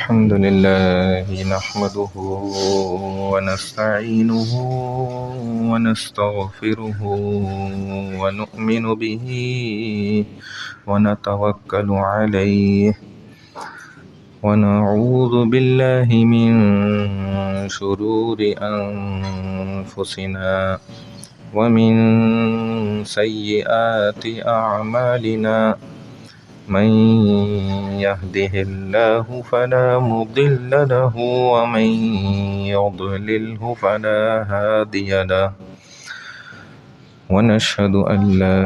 الحمد لله نحمده ونستعينه ونستغفره ونؤمن به ونتوكل عليه ونعوذ بالله من شرور أنفسنا ومن سيئات أعمالنا من يهده الله فلا مضل له ومن يضلله فلا هادي له ونشهد أن لا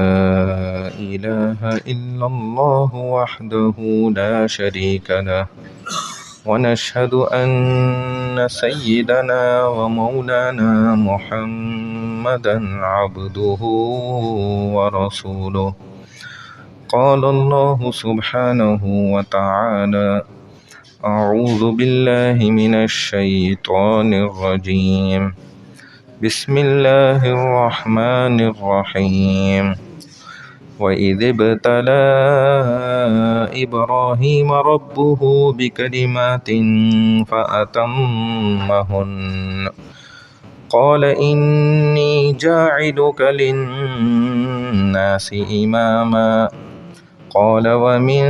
إله إلا الله وحده لا شريك له ونشهد أن سيدنا ومولانا محمدا عبده ورسوله قال الله سبحانه وتعالى أعوذ بالله من الشيطان الرجيم بسم الله الرحمن الرحيم وإذ ابتلى إبراهيم ربه بكلمات فأتمهن قال إني جاعلك للناس إماما قال ومن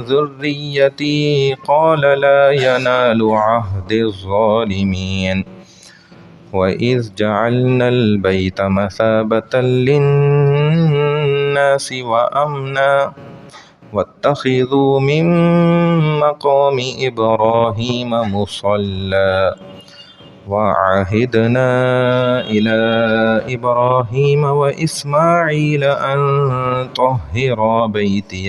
ذريتي قال لا ينال عهد الظالمين وإذ جعلنا البيت مثابة للناس وأمنا واتخذوا من مقام إبراهيم مصلى وعهدنا إلى إبراهيم وإسماعيل أن طهر بيتي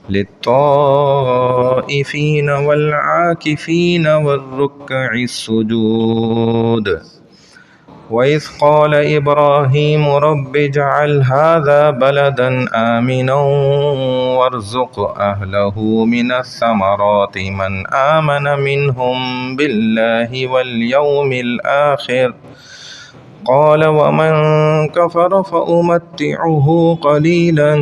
للطائفين والعاكفين والركع السجود وإذ قال إبراهيم رب اجعل هذا بلدا آمنا وارزق أهله من الثمرات من آمن منهم بالله واليوم الآخر قال ومن كفر فأمتعه قليلا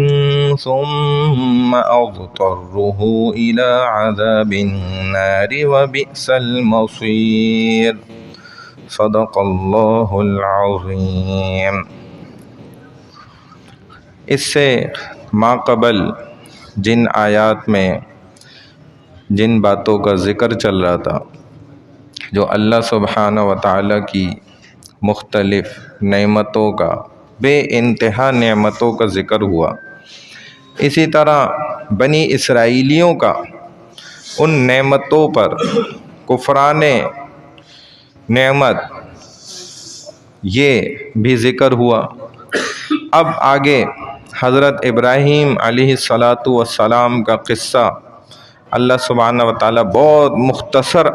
ثم أضطره إلى عذاب النار وبئس المصير صدق اللہ العظیم۔ اس سے ماقبل جن آیات میں جن باتوں کا ذکر چل رہا تھا، جو اللہ سبحانہ و تعالیٰ کی مختلف نعمتوں کا، بے انتہا نعمتوں کا ذکر ہوا، اسی طرح بنی اسرائیلیوں کا ان نعمتوں پر کفران نعمت یہ بھی ذکر ہوا۔ اب آگے حضرت ابراہیم علیہ السلام کا قصہ اللہ سبحانہ و تعالیٰ بہت مختصر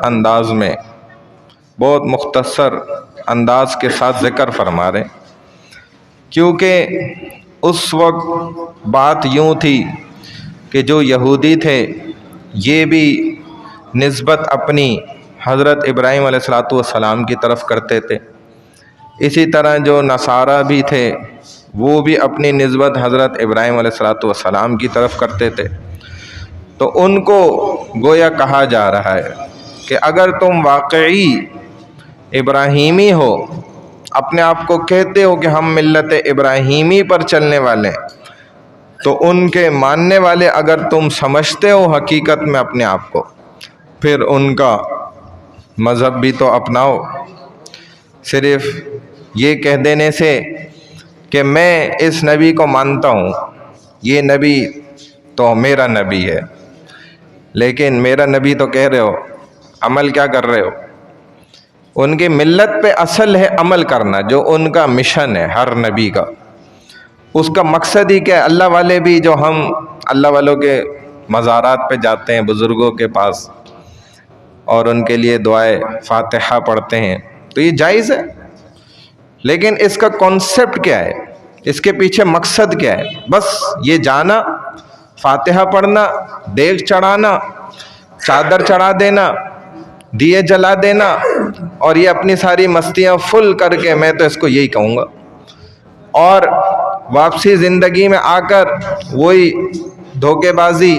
انداز کے ساتھ ذکر فرما رہے، کیونکہ اس وقت بات یوں تھی کہ جو یہودی تھے یہ بھی نسبت اپنی حضرت ابراہیم علیہ السلام کی طرف کرتے تھے، اسی طرح جو نصارہ بھی تھے وہ بھی اپنی نسبت حضرت ابراہیم علیہ السلام کی طرف کرتے تھے۔ تو ان کو گویا کہا جا رہا ہے کہ اگر تم واقعی ابراہیمی ہو، اپنے آپ کو کہتے ہو کہ ہم ملت ابراہیمی پر چلنے والے ہیں، تو ان کے ماننے والے اگر تم سمجھتے ہو حقیقت میں اپنے آپ کو، پھر ان کا مذہب بھی تو اپناؤ۔ صرف یہ کہہ دینے سے کہ میں اس نبی کو مانتا ہوں، یہ نبی تو میرا نبی ہے، لیکن میرا نبی تو کہہ رہے ہو، عمل کیا کر رہے ہو؟ ان کی ملت پہ اصل ہے عمل کرنا، جو ان کا مشن ہے ہر نبی کا، اس کا مقصد ہی کیا ہے؟ اللہ والے بھی جو ہم اللہ والوں کے مزارات پہ جاتے ہیں، بزرگوں کے پاس، اور ان کے لیے دعائے فاتحہ پڑھتے ہیں، تو یہ جائز ہے، لیکن اس کا کانسیپٹ کیا ہے؟ اس کے پیچھے مقصد کیا ہے؟ بس یہ جانا، فاتحہ پڑھنا، دیگ چڑھانا، چادر چڑھا دینا، دیے جلا دینا، اور یہ اپنی ساری مستیاں فل کر کے، میں تو اس کو یہی کہوں گا، اور واپسی زندگی میں آ کر وہی دھوکے بازی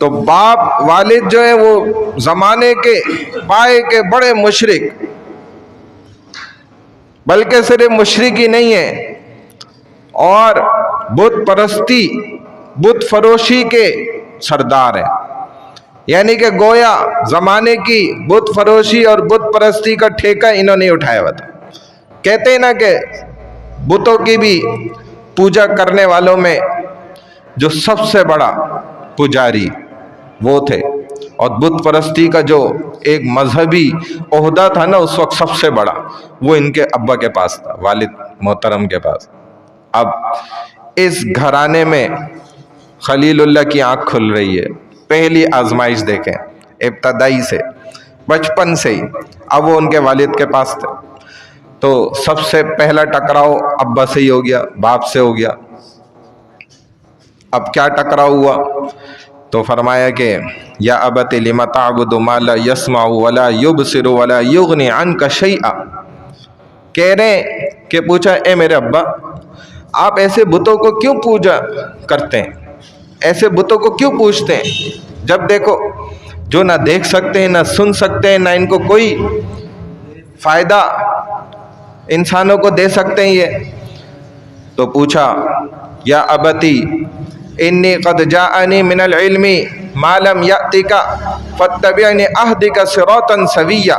تو باپ والد جو ہے وہ زمانے کے پائے کے بڑے مشرک، بلکہ صرف مشرک ہی نہیں ہے، اور بت پرستی بت فروشی کے سردار ہیں. یعنی کہ گویا زمانے کی بت فروشی اور بت پرستی کا ٹھیکہ انہوں نے اٹھایا ہوا تھا. کہتے ہیں نا کہ بتوں کی بھی پوجا کرنے والوں میں جو سب سے بڑا پجاری وہ تھے، اور بت پرستی کا جو ایک مذہبی عہدہ تھا نا اس وقت سب سے بڑا، وہ ان کے ابا کے پاس تھا، والد محترم کے پاس. اب اس گھرانے میں خلیل اللہ کی آنکھ کھل رہی ہے. پہلی آزمائش دیکھیں، ابتدائی سے، بچپن سے ہی. اب وہ ان کے والد کے پاس تھے تو سب سے پہلا ٹکراؤ ابا سے ہی ہو گیا، باپ سے ہو گیا. اب کیا ٹکراؤ ہوا؟ تو فرمایا کہ یا ابت لم تعبد ما لا يسمع ولا يبصر ولا يغني عنك شيئا. کہہ رہے کہ پوچھا اے میرے ابا، آپ ایسے بتوں کو کیوں پوجا کرتے ہیں، ایسے بتوں کو کیوں پوجتے ہیں جب دیکھو جو نہ دیکھ سکتے ہیں، نہ سن سکتے ہیں، نہ ان کو کوئی فائدہ انسانوں کو دے سکتے ہیں یہ. تو پوچھا یا ابتی انی قد جاءنی من العلم ما لم یأتک فاتبعنی اہدک صراطا سویا.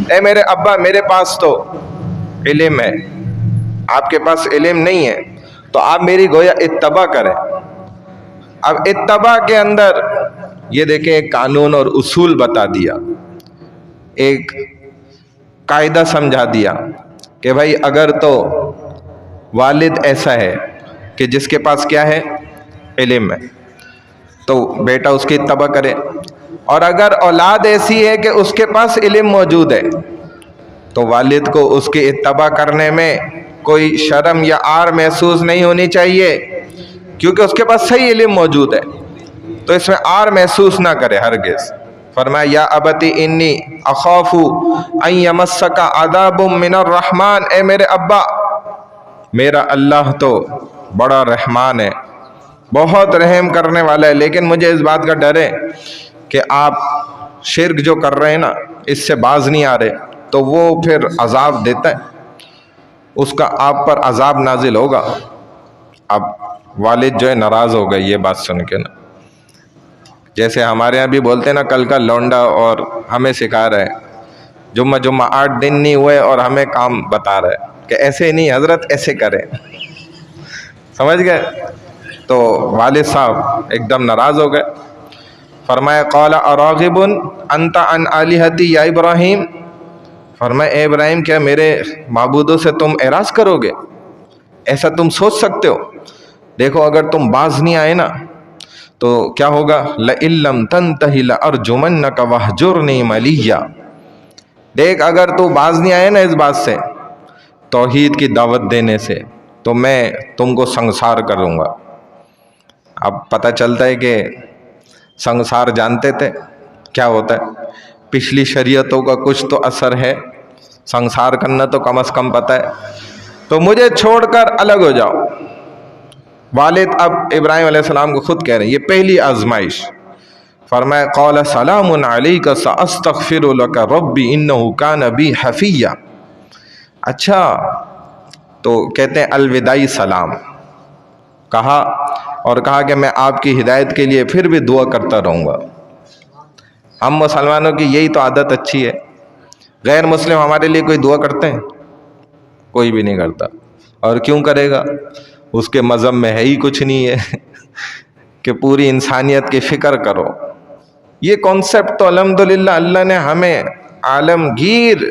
اے میرے ابا، میرے پاس تو علم ہے، آپ کے پاس علم نہیں ہے، تو آپ میری گویا اتباع کریں. اب اتباع کے اندر یہ دیکھیں ایک قانون اور اصول بتا دیا، ایک قاعدہ سمجھا دیا کہ بھائی اگر تو والد ایسا ہے کہ جس کے پاس کیا ہے، علم ہے، تو بیٹا اس کی اتباع کرے. اور اگر اولاد ایسی ہے کہ اس کے پاس علم موجود ہے تو والد کو اس کی اتباع کرنے میں کوئی شرم یا عار محسوس نہیں ہونی چاہیے، کیونکہ اس کے پاس صحیح علم موجود ہے، تو اس میں عار محسوس نہ کرے ہرگز. فرمایا یا ابتی انی اخاف ان یمسک عذاب من الرحمن. اے میرے ابا، میرا اللہ تو بڑا رحمان ہے، بہت رحم کرنے والا ہے، لیکن مجھے اس بات کا ڈر ہے کہ آپ شرک جو کر رہے ہیں نا اس سے باز نہیں آ رہے، تو وہ پھر عذاب دیتا ہے، اس کا آپ پر عذاب نازل ہوگا. اب والد جو ہے ناراض ہو گئے یہ بات سن کے نا. جیسے ہمارے یہاں بھی بولتے ہیں نا کل کا لونڈا، اور ہمیں سکھا رہا ہے جمعہ 8 دن نہیں ہوئے اور ہمیں کام بتا رہا ہے کہ ایسے نہیں حضرت، ایسے کریں. سمجھ گئے؟ تو والد صاحب ایک دم ناراض ہو گئے. فرمایا قال اراغب انت عن الہتی یا ابراہیم. فرمایا اے ابراہیم، کیا میرے معبودوں سے تم اعراض کرو گے؟ ایسا تم سوچ سکتے ہو؟ دیکھو اگر تم باز نہیں آئے نا تو کیا ہوگا، لئن لم تنتہی لارجمنک واہجرنی ملیہ. دیکھ اگر تو باز نہیں آئے نا اس بات سے، توحید کی دعوت دینے سے، تو میں تم کو سنسار کروں گا. اب پتہ چلتا ہے کہ سنسار جانتے تھے کیا ہوتا ہے، پچھلی شریعتوں کا کچھ تو اثر ہے، سنسار کرنا تو کم از کم پتہ ہے، تو مجھے چھوڑ کر الگ ہو جاؤ. والد اب ابراہیم علیہ السلام کو خود کہہ رہے ہیں، یہ پہلی آزمائش. فرمایا قال سلام علیک ساستغفر لک ربی انہ کان بی حفیہ. اچھا، تو کہتے ہیں الوداعی سلام کہا، اور کہا کہ میں آپ کی ہدایت کے لیے پھر بھی دعا کرتا رہوں گا. ہم مسلمانوں کی یہی تو عادت اچھی ہے. غیر مسلم ہمارے لیے کوئی دعا کرتے ہیں؟ کوئی بھی نہیں کرتا. اور کیوں کرے گا؟ اس کے مذہب میں ہے ہی کچھ نہیں ہے کہ پوری انسانیت کی فکر کرو. یہ کانسیپٹ تو الحمدللہ اللہ نے ہمیں عالمگیر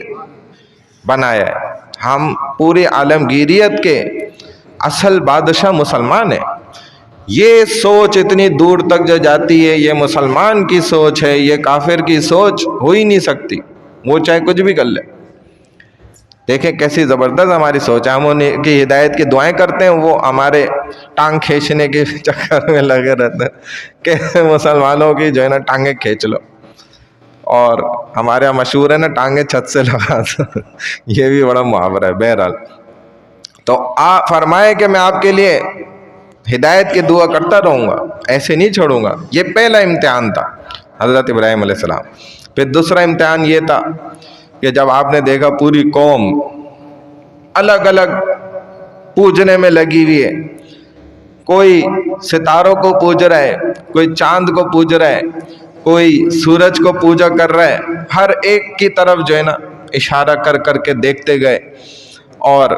بنایا ہے. ہم پوری عالمگیریت کے اصل بادشاہ مسلمان ہیں. یہ سوچ اتنی دور تک جو جاتی ہے، یہ مسلمان کی سوچ ہے، یہ کافر کی سوچ ہو ہی نہیں سکتی، وہ چاہے کچھ بھی کر لے. دیکھیں کیسی زبردست ہماری سوچ ہے. ہم ان کی ہدایت کی دعائیں کرتے ہیں، وہ ہمارے ٹانگ کھینچنے کے چکر میں لگے رہتے ہیں کہ مسلمانوں کی جو ہے نا ٹانگیں کھینچ لو. اور ہمارے یہاں مشہور ہے نا ٹانگیں چھت سے لگا دو یہ بھی بڑا محاورہ ہے. بہرحال تو فرمائے کہ میں آپ کے لیے ہدایت کی دعا کرتا رہوں گا، ایسے نہیں چھوڑوں گا۔ یہ پہلا امتحان تھا حضرت ابراہیم علیہ السلام۔ پھر دوسرا امتحان یہ تھا کہ جب آپ نے دیکھا پوری قوم الگ الگ پوجنے میں لگی ہوئی ہے، کوئی ستاروں کو پوج رہا ہے، کوئی چاند کو پوج رہا ہے، کوئی سورج کو پوجا کر رہا ہے، ہر ایک کی طرف جو ہے نا اشارہ کر کر کے دیکھتے گئے، اور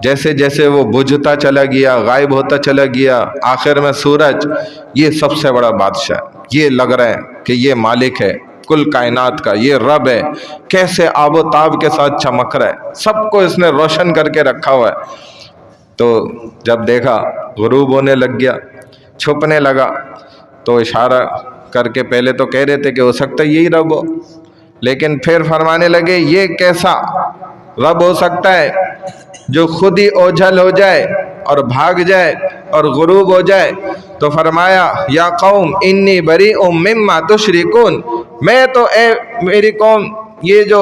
جیسے جیسے وہ بجھتا چلا گیا، غائب ہوتا چلا گیا، آخر میں سورج یہ سب سے بڑا بادشاہ، یہ لگ رہا ہے کہ یہ مالک ہے کل کائنات کا، یہ رب ہے، کیسے آب و تاب کے ساتھ چمک رہا ہے، سب کو اس نے روشن کر کے رکھا ہوا ہے۔ تو جب دیکھا غروب ہونے لگ گیا، چھپنے لگا، تو اشارہ کر کے پہلے تو کہہ رہے تھے کہ ہو سکتا ہے یہی رب ہو، لیکن پھر فرمانے لگے یہ کیسا رب ہو سکتا ہے جو خود ہی اوجھل ہو جائے اور بھاگ جائے اور غروب ہو جائے۔ تو فرمایا یا قوم انی بریء مما تشرکون، میں تو اے میری قوم یہ جو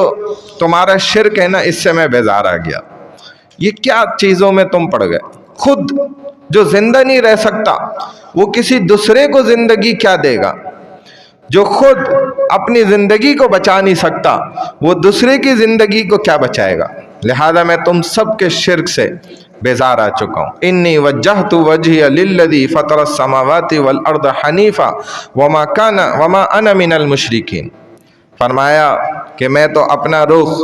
تمہارا شرک ہے نا اس سے میں بیزار آ گیا۔ یہ کیا چیزوں میں تم پڑ گئے؟ خود جو زندہ نہیں رہ سکتا وہ کسی دوسرے کو زندگی کیا دے گا؟ جو خود اپنی زندگی کو بچا نہیں سکتا وہ دوسرے کی زندگی کو کیا بچائے گا؟ لہذا میں تم سب کے شرک سے بیزار آ چکا ہوں۔ انی وجہت وجہی للذی فطر السماوات والارض حنیفا وما انا من المشرکین۔ فرمایا کہ میں تو اپنا رخ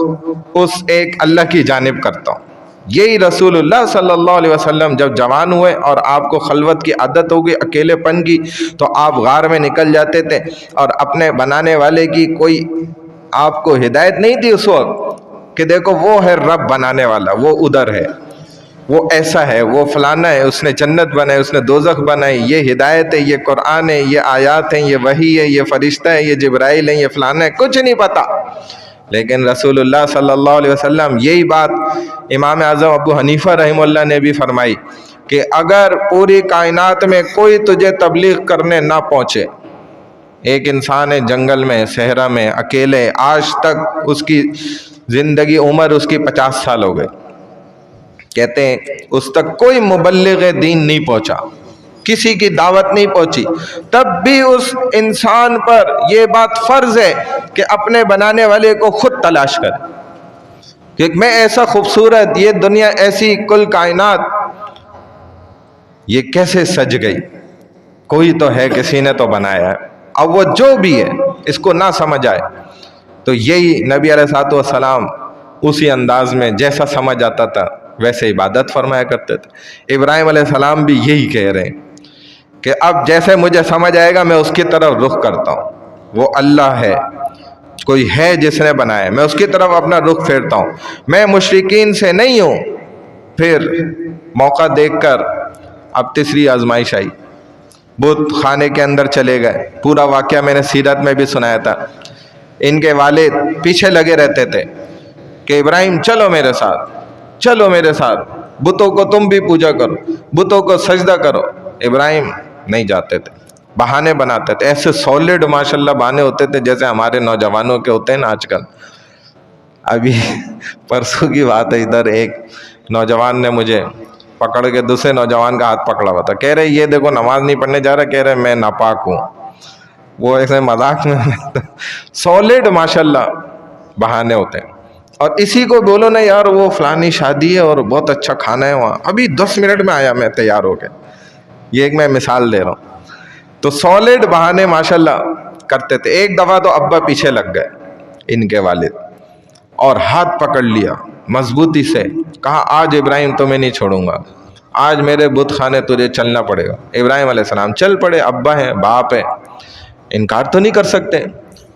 اس ایک اللہ کی جانب کرتا ہوں۔ یہی رسول اللہ صلی اللہ علیہ وسلم جب جوان ہوئے اور آپ کو خلوت کی عادت ہو گئی، اکیلے پن کی، تو آپ غار میں نکل جاتے تھے، اور اپنے بنانے والے کی کوئی آپ کو ہدایت نہیں تھی اس وقت کہ دیکھو وہ ہے رب بنانے والا، وہ ادھر ہے، وہ ایسا ہے، وہ فلانا ہے، اس نے جنت بنائی، اس نے دوزخ بنائی، یہ ہدایت ہے، یہ قرآن ہے، یہ آیات ہیں، یہ وحی ہے، یہ فرشتہ ہے، یہ جبرائیل ہے، یہ فلانا ہے، کچھ نہیں پتا۔ لیکن رسول اللہ صلی اللہ علیہ وسلم یہی بات امام اعظم ابو حنیفہ رحمہ اللہ نے بھی فرمائی کہ اگر پوری کائنات میں کوئی تجھے تبلیغ کرنے نہ پہنچے، ایک انسان ہے جنگل میں، صحرا میں، اکیلے، آج تک اس کی زندگی عمر اس کی 50 سال ہو گئے، کہتے ہیں اس تک کوئی مبلغ دین نہیں پہنچا، کسی کی دعوت نہیں پہنچی، تب بھی اس انسان پر یہ بات فرض ہے کہ اپنے بنانے والے کو خود تلاش کرے کہ میں ایسا خوبصورت، یہ دنیا ایسی، کل کائنات یہ کیسے سج گئی؟ کوئی تو ہے، کسی نے تو بنایا ہے۔ اب وہ جو بھی ہے اس کو نہ سمجھ آئے تو یہی نبی علیہ الصلوۃ والسلام اسی انداز میں جیسا سمجھ آتا تھا ویسے عبادت فرمایا کرتے تھے۔ ابراہیم علیہ السلام بھی یہی کہہ رہے ہیں کہ اب جیسے مجھے سمجھ آئے گا میں اس کی طرف رخ کرتا ہوں، وہ اللہ ہے، کوئی ہے جس نے بنایا، میں اس کی طرف اپنا رخ پھیرتا ہوں، میں مشرکین سے نہیں ہوں۔ پھر موقع دیکھ کر اب تیسری آزمائش آئی، بت خانے کے اندر چلے گئے۔ پورا واقعہ میں نے سیرت میں بھی سنایا تھا۔ ان کے والد پیچھے لگے رہتے تھے کہ ابراہیم چلو میرے ساتھ، چلو میرے ساتھ، بتوں کو تم بھی پوجا کرو، بتوں کو سجدہ کرو۔ ابراہیم نہیں جاتے تھے، بہانے بناتے تھے، ایسے سالڈ ماشاءاللہ بہانے ہوتے تھے جیسے ہمارے نوجوانوں کے ہوتے ہیں نا آج کل۔ ابھی پرسوں کی بات ہے، ادھر ایک نوجوان نے مجھے پکڑ کے دوسرے نوجوان کا ہاتھ پکڑا ہوا تھا، کہہ رہے یہ دیکھو نماز نہیں پڑھنے جا رہا، کہہ رہے میں ناپاک ہوں۔ وہ ایسے مذاق میں سالڈ ماشاءاللہ بہانے ہوتے ہیں، اور اسی کو بولو نا یار وہ فلانی شادی ہے اور بہت اچھا کھانا ہے وہاں، ابھی 10 منٹ میں آیا میں تیار ہو کے۔ یہ ایک میں مثال دے رہا ہوں۔ تو سالڈ بہانے ماشاءاللہ کرتے تھے۔ ایک دفعہ تو ابا پیچھے لگ گئے ان کے والد اور ہاتھ پکڑ لیا مضبوطی سے، کہا آج ابراہیم تمہیں نہیں چھوڑوں گا، آج میرے بت خانے تجھے چلنا پڑے گا۔ ابراہیم علیہ السلام چل پڑے، ابا ہیں، باپ ہیں، انکار تو نہیں کر سکتے،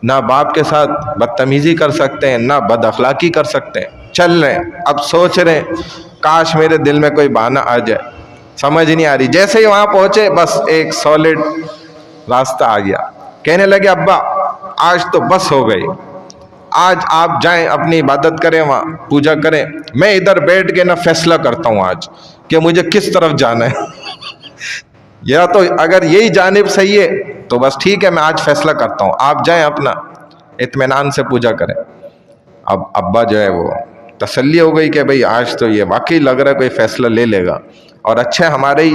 نہ باپ کے ساتھ بدتمیزی کر سکتے ہیں، نہ بد اخلاقی کر سکتے ہیں، چل رہے ہیں۔ اب سوچ رہے ہیں کاش میرے دل میں کوئی بہانہ آ جائے، سمجھ نہیں آ رہی۔ جیسے ہی وہاں پہنچے بس ایک سالڈ راستہ آ گیا، کہنے لگے ابا آج تو بس ہو گئی، آج آپ جائیں اپنی عبادت کریں، وہاں پوجا کریں، میں ادھر بیٹھ کے نہ فیصلہ کرتا ہوں آج کہ مجھے کس طرف جانا ہے۔ یا تو اگر یہی جانب صحیح ہے تو بس ٹھیک ہے، میں آج فیصلہ کرتا ہوں، آپ جائیں اپنا اطمینان سے پوجا کریں۔ اب ابا جو ہے وہ تسلی ہو گئی کہ بھئی آج تو یہ واقعی لگ رہا ہے کوئی فیصلہ لے لے گا، اور اچھے ہمارے ہی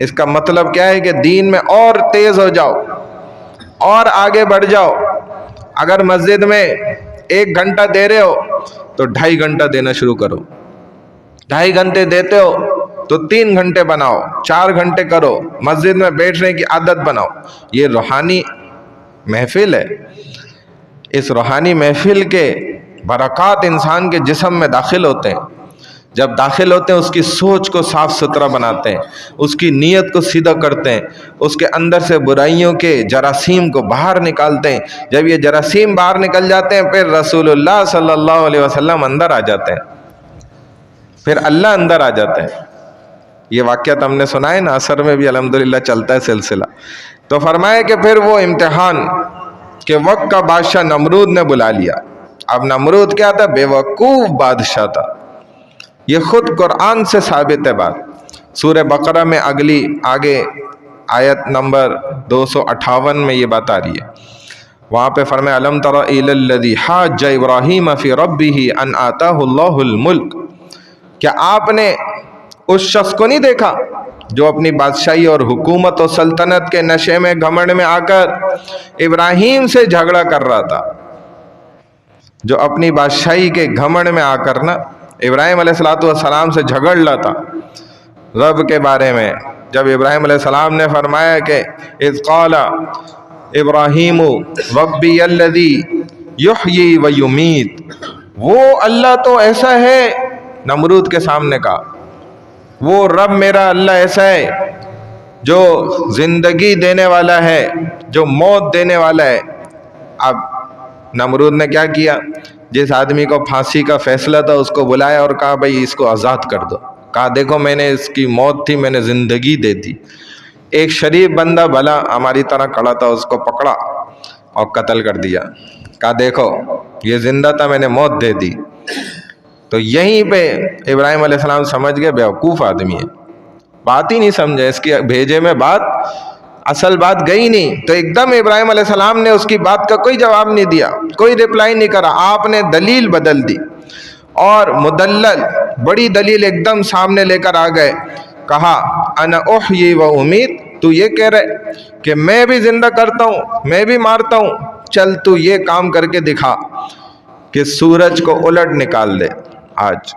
اس کا مطلب کیا ہے کہ دین میں اور تیز ہو جاؤ اور آگے بڑھ جاؤ. اگر مسجد میں 1 گھنٹہ دے رہے ہو تو 2.5 گھنٹہ دینا شروع کرو. 2.5 گھنٹے دیتے ہو تو 3 گھنٹے بناؤ, 4 گھنٹے کرو, مسجد میں بیٹھنے کی عادت بناؤ. یہ روحانی محفل ہے. اس روحانی محفل کے برکات انسان کے جسم میں داخل ہوتے ہیں. جب داخل ہوتے ہیں اس کی سوچ کو صاف ستھرا بناتے ہیں, اس کی نیت کو سیدھا کرتے ہیں, اس کے اندر سے برائیوں کے جراثیم کو باہر نکالتے ہیں. جب یہ جراثیم باہر نکل جاتے ہیں پھر رسول اللہ صلی اللہ علیہ وسلم اندر آ جاتے ہیں, پھر اللہ اندر آ جاتے ہیں. یہ واقعات ہم نے سنا ہے نا, اثر میں بھی الحمدللہ چلتا ہے سلسلہ. تو فرمایا کہ پھر وہ امتحان کہ وقت کا بادشاہ نمرود نے بلا لیا. اب نمرود کیا تھا؟ بے وقوف بادشاہ تھا. یہ خود قرآن سے ثابت ہے بات. سورہ بقرہ میں اگلی آگے آیت نمبر 258 میں یہ بات آ رہی ہے. وہاں پہ فرمایا الم تر الی الذی حاج ابراہیم فی ربہ ان آتاہ اللہ الملک. کیا آپ نے اس شخص کو نہیں دیکھا جو اپنی بادشاہی اور حکومت و سلطنت کے نشے میں گھمنڈ میں آ کر ابراہیم سے جھگڑا کر رہا تھا؟ جو اپنی بادشاہی کے گھمنڈ میں آ کر نا ابراہیم علیہ السلام سے جھگڑ رہا تھا رب کے بارے میں. جب ابراہیم علیہ السلام نے فرمایا کہ اذ قال ابراہیم ربی الذی یحیی و یمیت, وہ اللہ تو ایسا ہے, نمرود کے سامنے کہا وہ رب میرا اللہ ایسا ہے جو زندگی دینے والا ہے, جو موت دینے والا ہے. اب نمرود نے کیا کیا؟ جس آدمی کو پھانسی کا فیصلہ تھا اس کو بلایا اور کہا بھئی اس کو آزاد کر دو. کہا دیکھو میں نے اس کی موت تھی, میں نے زندگی دے دی. ایک شریف بندہ بھلا ہماری طرح کھڑا تھا, اس کو پکڑا اور قتل کر دیا. کہا دیکھو یہ زندہ تھا, میں نے موت دے دی. تو یہیں پہ ابراہیم علیہ السلام سمجھ گئے بیوقوف آدمی ہے, بات ہی نہیں سمجھے, اس کی بھیجے میں بات اصل بات گئی نہیں. تو ایک دم ابراہیم علیہ السلام نے اس کی بات کا کوئی جواب نہیں دیا, کوئی ریپلائی نہیں کرا. آپ نے دلیل بدل دی اور مدلل بڑی دلیل ایک دم سامنے لے کر آ گئے. کہا انا احیی و امید, تو یہ کہہ رہے کہ میں بھی زندہ کرتا ہوں میں بھی مارتا ہوں, چل تو یہ کام کر کے دکھا کہ سورج کو الٹ نکال دے آج.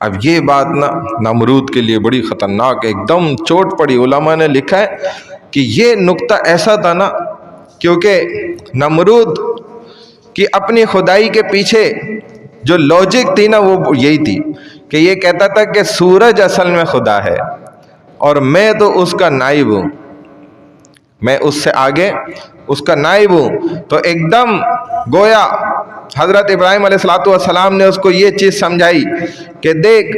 اب یہ بات نا نمرود کے لیے بڑی خطرناک, ایک دم چوٹ پڑی. علماء نے لکھا ہے کہ یہ نقطہ ایسا تھا نا, کیونکہ نمرود کی اپنی خدائی کے پیچھے جو لاجک تھی نا وہ یہی تھی کہ یہ کہتا تھا کہ سورج اصل میں خدا ہے اور میں تو اس کا نائب ہوں, میں اس سے آگے اس کا نائب ہوں. تو ایک دم گویا حضرت ابراہیم علیہ السلام نے اس کو یہ چیز سمجھائی کہ دیکھ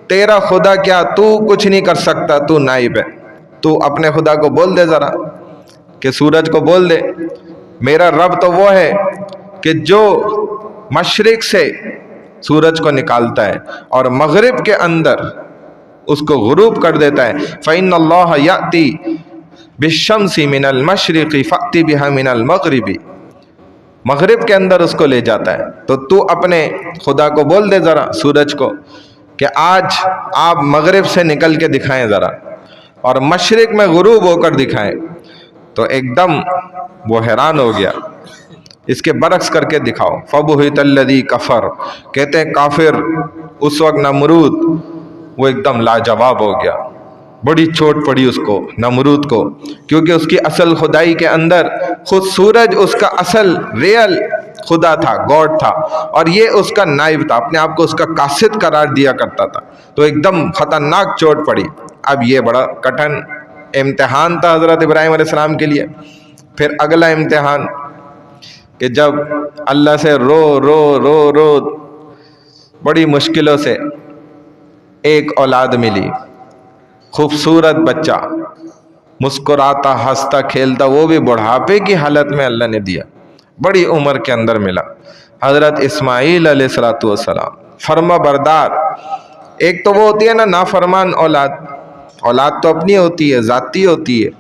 تیرا خدا کیا, تو کچھ نہیں کر سکتا, تو نائب ہے. تو اپنے خدا کو بول دے ذرا کہ سورج کو بول دے میرا رب تو وہ ہے کہ جو مشرق سے سورج کو نکالتا ہے اور مغرب کے اندر اس کو غروب کر دیتا ہے. فَإِنَّ اللَّهَ يَأْتِي بِالشَّمْسِ مِنَ الْمَشْرِقِ فَأْتِ بِهَا مِنَ الْمَغْرِبِ, مغرب کے اندر اس کو لے جاتا ہے. تو اپنے خدا کو بول دے ذرا سورج کو کہ آج آپ مغرب سے نکل کے دکھائیں ذرا اور مشرق میں غروب ہو کر دکھائیں. تو ایک دم وہ حیران ہو گیا, اس کے برعکس کر کے دکھاؤ. فَبُهِتَ الَّذِي كَفَرَ, کہتے ہیں کافر اس وقت نمرود وہ ایک دم لاجواب ہو گیا. بڑی چوٹ پڑی اس کو نمرود کو, کیونکہ اس کی اصل خدائی کے اندر خود سورج اس کا اصل ریئل خدا تھا, گاڈ تھا, اور یہ اس کا نائب تھا, اپنے آپ کو اس کا قاصد قرار دیا کرتا تھا. تو ایک دم خطرناک چوٹ پڑی. اب یہ بڑا کٹھن امتحان تھا حضرت ابراہیم علیہ السلام کے لیے. پھر اگلا امتحان کہ جب اللہ سے رو رو رو رو بڑی مشکلوں سے ایک اولاد ملی, خوبصورت بچہ, مسکراتا ہنستا کھیلتا, وہ بھی بڑھاپے کی حالت میں اللہ نے دیا, بڑی عمر کے اندر ملا. حضرت اسماعیل علیہ السلام فرما بردار. ایک تو وہ ہوتی ہے نا نافرمان اولاد, اولاد تو اپنی ہوتی ہے ذاتی ہوتی ہے,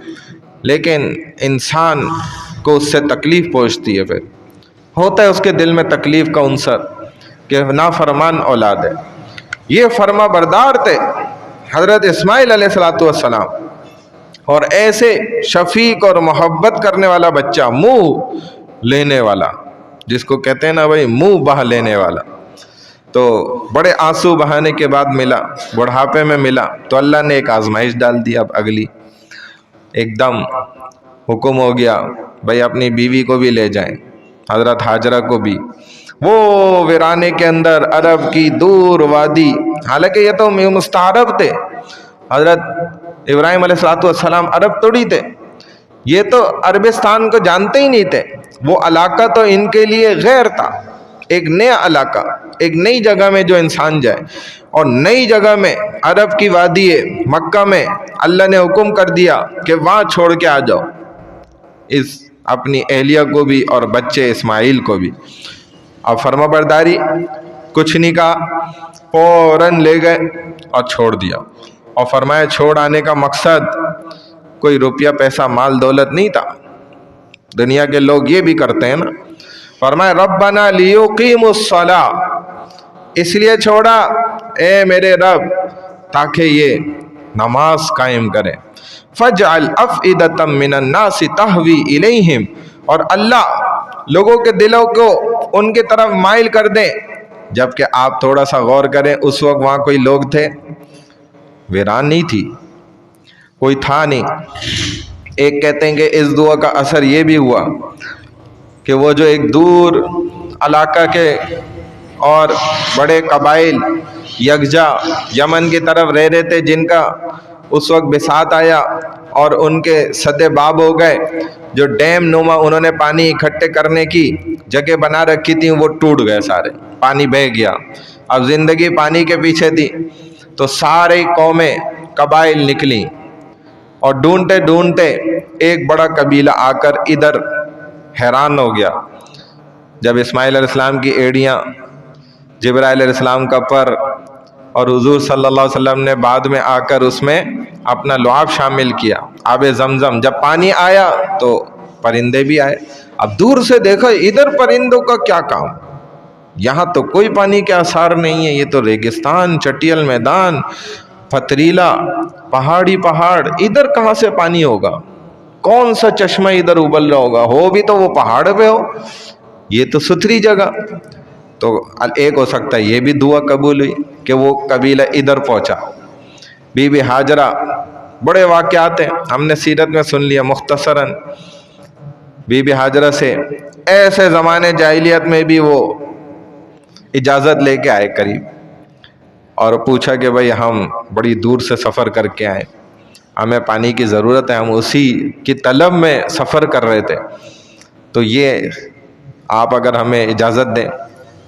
لیکن انسان کو اس سے تکلیف پہنچتی ہے. پھر ہوتا ہے اس کے دل میں تکلیف کا عنصر کہ نافرمان اولاد ہے. یہ فرما بردار تھے حضرت اسماعیل علیہ السلام اور ایسے شفیق اور محبت کرنے والا بچہ، منہ لینے والا، جس کو کہتے ہیں نا بھائی منہ بہا لینے والا، تو بڑے آنسو بہانے کے بعد ملا، بڑھاپے میں ملا، تو اللہ نے ایک آزمائش ڈال دی۔ اب اگلی ایک دم حکم ہو گیا بھائی اپنی بیوی کو بھی لے جائیں، حضرت ہاجرہ کو بھی، وہ ویرانے کے اندر عرب کی دور وادی، حالانکہ یہ تو مستعرب تھے، حضرت ابراہیم علیہ السلام عرب توڑی تھے، یہ تو عربستان کو جانتے ہی نہیں تھے، وہ علاقہ تو ان کے لیے غیر تھا، ایک نیا علاقہ، ایک نئی جگہ میں جو انسان جائے، اور نئی جگہ میں عرب کی وادی مکہ میں اللہ نے حکم کر دیا کہ وہاں چھوڑ کے آ جاؤ اس اپنی اہلیہ کو بھی اور بچے اسماعیل کو بھی۔ اب فرما برداری، کچھ نہیں کہا، فوراً لے گئے اور چھوڑ دیا، اور فرمایا چھوڑ آنے کا مقصد کوئی روپیہ پیسہ مال دولت نہیں تھا، دنیا کے لوگ یہ بھی کرتے ہیں نا، فرمایا ربنا لیقیموا الصلاۃ، اس لیے چھوڑا اے میرے رب تاکہ یہ نماز قائم کرے، فاجعل افئدۃ من الناس تہوی الیہم، اور اللہ لوگوں کے دلوں کو ان کی طرف مائل کر دیں۔ جبکہ آپ تھوڑا سا غور کریں، اس وقت وہاں کوئی لوگ تھے؟ ویران نہیں تھی، کوئی تھا نہیں۔ ایک کہتے ہیں کہ اس دعا کا اثر یہ بھی ہوا کہ وہ جو ایک دور علاقہ کے اور بڑے قبائل یکجا یمن کی طرف رہ رہے تھے، جن کا اس وقت بساط آیا اور ان کے سدے باب ہو گئے، جو ڈیم نما انہوں نے پانی اکٹھے کرنے کی جگہ بنا رکھی تھی وہ ٹوٹ گئے، سارے پانی بہہ گیا، اب زندگی پانی کے پیچھے تھی، تو سارے قومیں قبائل نکلیں اور ڈھونڈتے ڈھونڈتے ایک بڑا قبیلہ آ کر ادھر حیران ہو گیا، جب اسماعیل علیہ السلام کی ایڑیاں، جبرائیل علیہ السلام کا پر، اور حضور صلی اللہ علیہ وسلم نے بعد میں آ کر اس میں اپنا لعاب شامل کیا، آب زمزم، جب پانی آیا تو پرندے بھی آئے۔ اب دور سے دیکھا ادھر پرندوں کا کیا کام، یہاں تو کوئی پانی کے آثار نہیں ہے، یہ تو ریگستان، چٹیل میدان، پتھریلا، پہاڑی پہاڑ، ادھر کہاں سے پانی ہوگا؟ کون سا چشمہ ادھر ابل رہا ہوگا؟ ہو بھی تو وہ پہاڑ پہ ہو، یہ تو ستھری جگہ۔ تو ایک ہو سکتا ہے یہ بھی دعا قبول ہوئی کہ وہ قبیلہ ادھر پہنچا۔ بی بی ہاجرہ، بڑے واقعات ہیں، ہم نے سیرت میں سن لیا مختصراً۔ بی بی ہاجرہ سے ایسے زمانے جاہلیت میں بھی وہ اجازت لے کے آئے قریب، اور پوچھا کہ بھئی ہم بڑی دور سے سفر کر کے آئے، ہمیں پانی کی ضرورت ہے، ہم اسی کی طلب میں سفر کر رہے تھے، تو یہ آپ اگر ہمیں اجازت دیں۔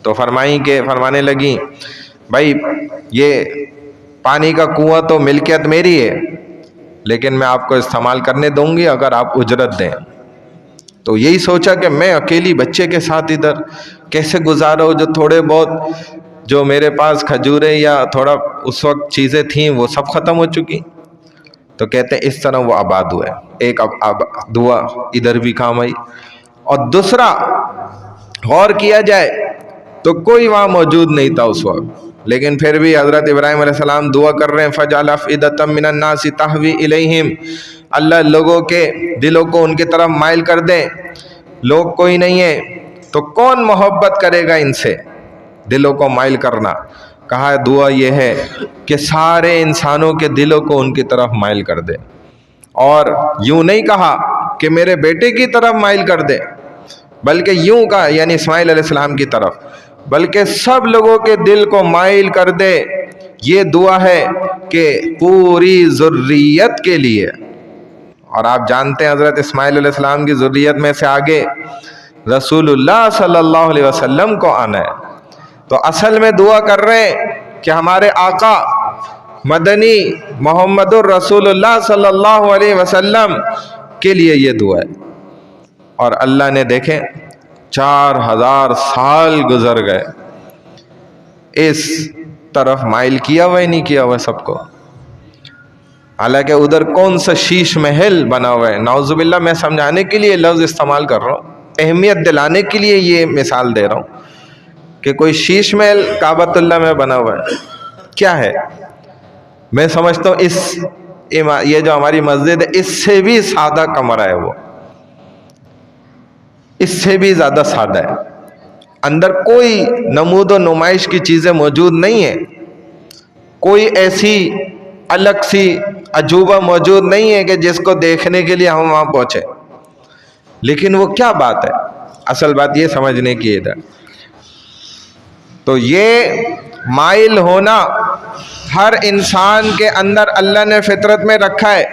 تو فرمانے لگیں بھائی یہ پانی کا کنواں تو ملکیت میری ہے، لیکن میں آپ کو استعمال کرنے دوں گی اگر آپ اجرت دیں۔ تو یہی سوچا کہ میں اکیلی بچے کے ساتھ ادھر کیسے گزاروں، جو تھوڑے بہت جو میرے پاس کھجوریں یا تھوڑا اس وقت چیزیں تھیں وہ سب ختم ہو چکی۔ تو کہتے ہیں اس طرح وہ آباد ہوئے، ایک دعا ادھر بھی کام آئی۔ اور دوسرا غور کیا جائے تو کوئی وہاں موجود نہیں تھا اس وقت، لیکن پھر بھی حضرت ابراہیم علیہ السلام دعا کر رہے ہیں فَجْعَلْ أَفْئِدَةً مِّنَ النَّاسِ تَهْوِي إِلَيْهِمْ، اللہ لوگوں کے دلوں کو ان کی طرف مائل کر دیں۔ لوگ کوئی نہیں ہے تو کون محبت کرے گا ان سے، دلوں کو مائل کرنا۔ کہا دعا یہ ہے کہ سارے انسانوں کے دلوں کو ان کی طرف مائل کر دے، اور یوں نہیں کہا کہ میرے بیٹے کی طرف مائل کر دے، بلکہ یوں کہا یعنی اسماعیل علیہ السلام کی طرف، بلکہ سب لوگوں کے دل کو مائل کر دے۔ یہ دعا ہے کہ پوری ذریت کے لیے، اور آپ جانتے ہیں حضرت اسماعیل علیہ السلام کی ذریت میں سے آگے رسول اللہ صلی اللہ علیہ وسلم کو آنا ہے۔ تو اصل میں دعا کر رہے ہیں کہ ہمارے آقا مدنی محمد الرسول اللہ صلی اللہ علیہ وسلم کے لیے یہ دعا ہے۔ اور اللہ نے دیکھیں 4000 سال گزر گئے، اس طرف مائل کیا ہوا ہی نہیں کیا ہوا سب کو، حالانکہ ادھر کون سا شیش محل بنا ہوا ہے، نعوذ باللہ، میں سمجھانے کے لیے لفظ استعمال کر رہا ہوں، اہمیت دلانے کے لیے یہ مثال دے رہا ہوں کہ کوئی شیش محل کعبۃ اللہ میں بنا ہوا ہے، کیا ہے؟ میں سمجھتا ہوں یہ جو ہماری مسجد ہے اس سے بھی سادہ کمرہ ہے، وہ اس سے بھی زیادہ سادہ ہے، اندر کوئی نمود و نمائش کی چیزیں موجود نہیں ہیں، کوئی ایسی الگ سی عجوبہ موجود نہیں ہے کہ جس کو دیکھنے کے لیے ہم وہاں پہنچے۔ لیکن وہ کیا بات ہے، اصل بات یہ سمجھنے کی ادھر تو یہ مائل ہونا ہر انسان کے اندر اللہ نے فطرت میں رکھا ہے،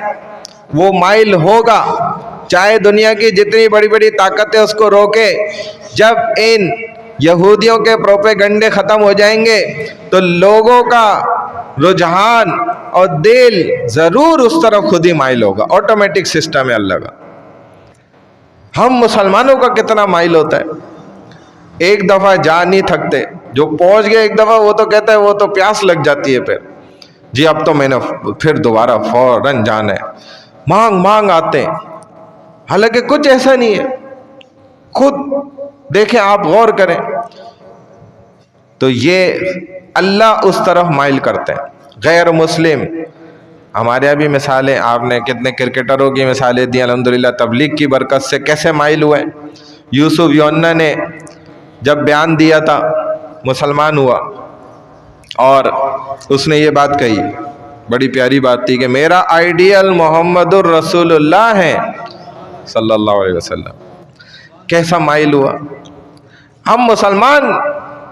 وہ مائل ہوگا، چاہے دنیا کی جتنی بڑی بڑی طاقتیں اس کو روکے۔ جب ان یہودیوں کے پروپیگنڈے ختم ہو جائیں گے تو لوگوں کا رجحان اور دل ضرور اس طرف خود ہی مائل ہوگا، آٹومیٹک سسٹم ہے اللہ کا۔ ہم مسلمانوں کا کتنا مائل ہوتا ہے، ایک دفعہ جا نہیں تھکتے، جو پہنچ گئے ایک دفعہ وہ تو کہتا ہے وہ تو پیاس لگ جاتی ہے پھر، جی اب تو میں نے پھر دوبارہ فوراً جانا ہے، مانگ آتے ہیں، حالانکہ کچھ ایسا نہیں ہے۔ خود دیکھیں، آپ غور کریں تو یہ اللہ اس طرف مائل کرتے ہیں۔ غیر مسلم ہمارے یہاں بھی مثالیں، آپ نے کتنے کرکٹروں کی مثالیں دی، الحمدللہ تبلیغ کی برکت سے کیسے مائل ہوئے۔ یوسف یوننا نے جب بیان دیا تھا، مسلمان ہوا اور اس نے یہ بات کہی، بڑی پیاری بات تھی کہ میرا آئیڈیل محمد الرسول اللہ ہے صلی اللہ علیہ وسلم۔ کیسا مائل ہوا۔ ہم مسلمان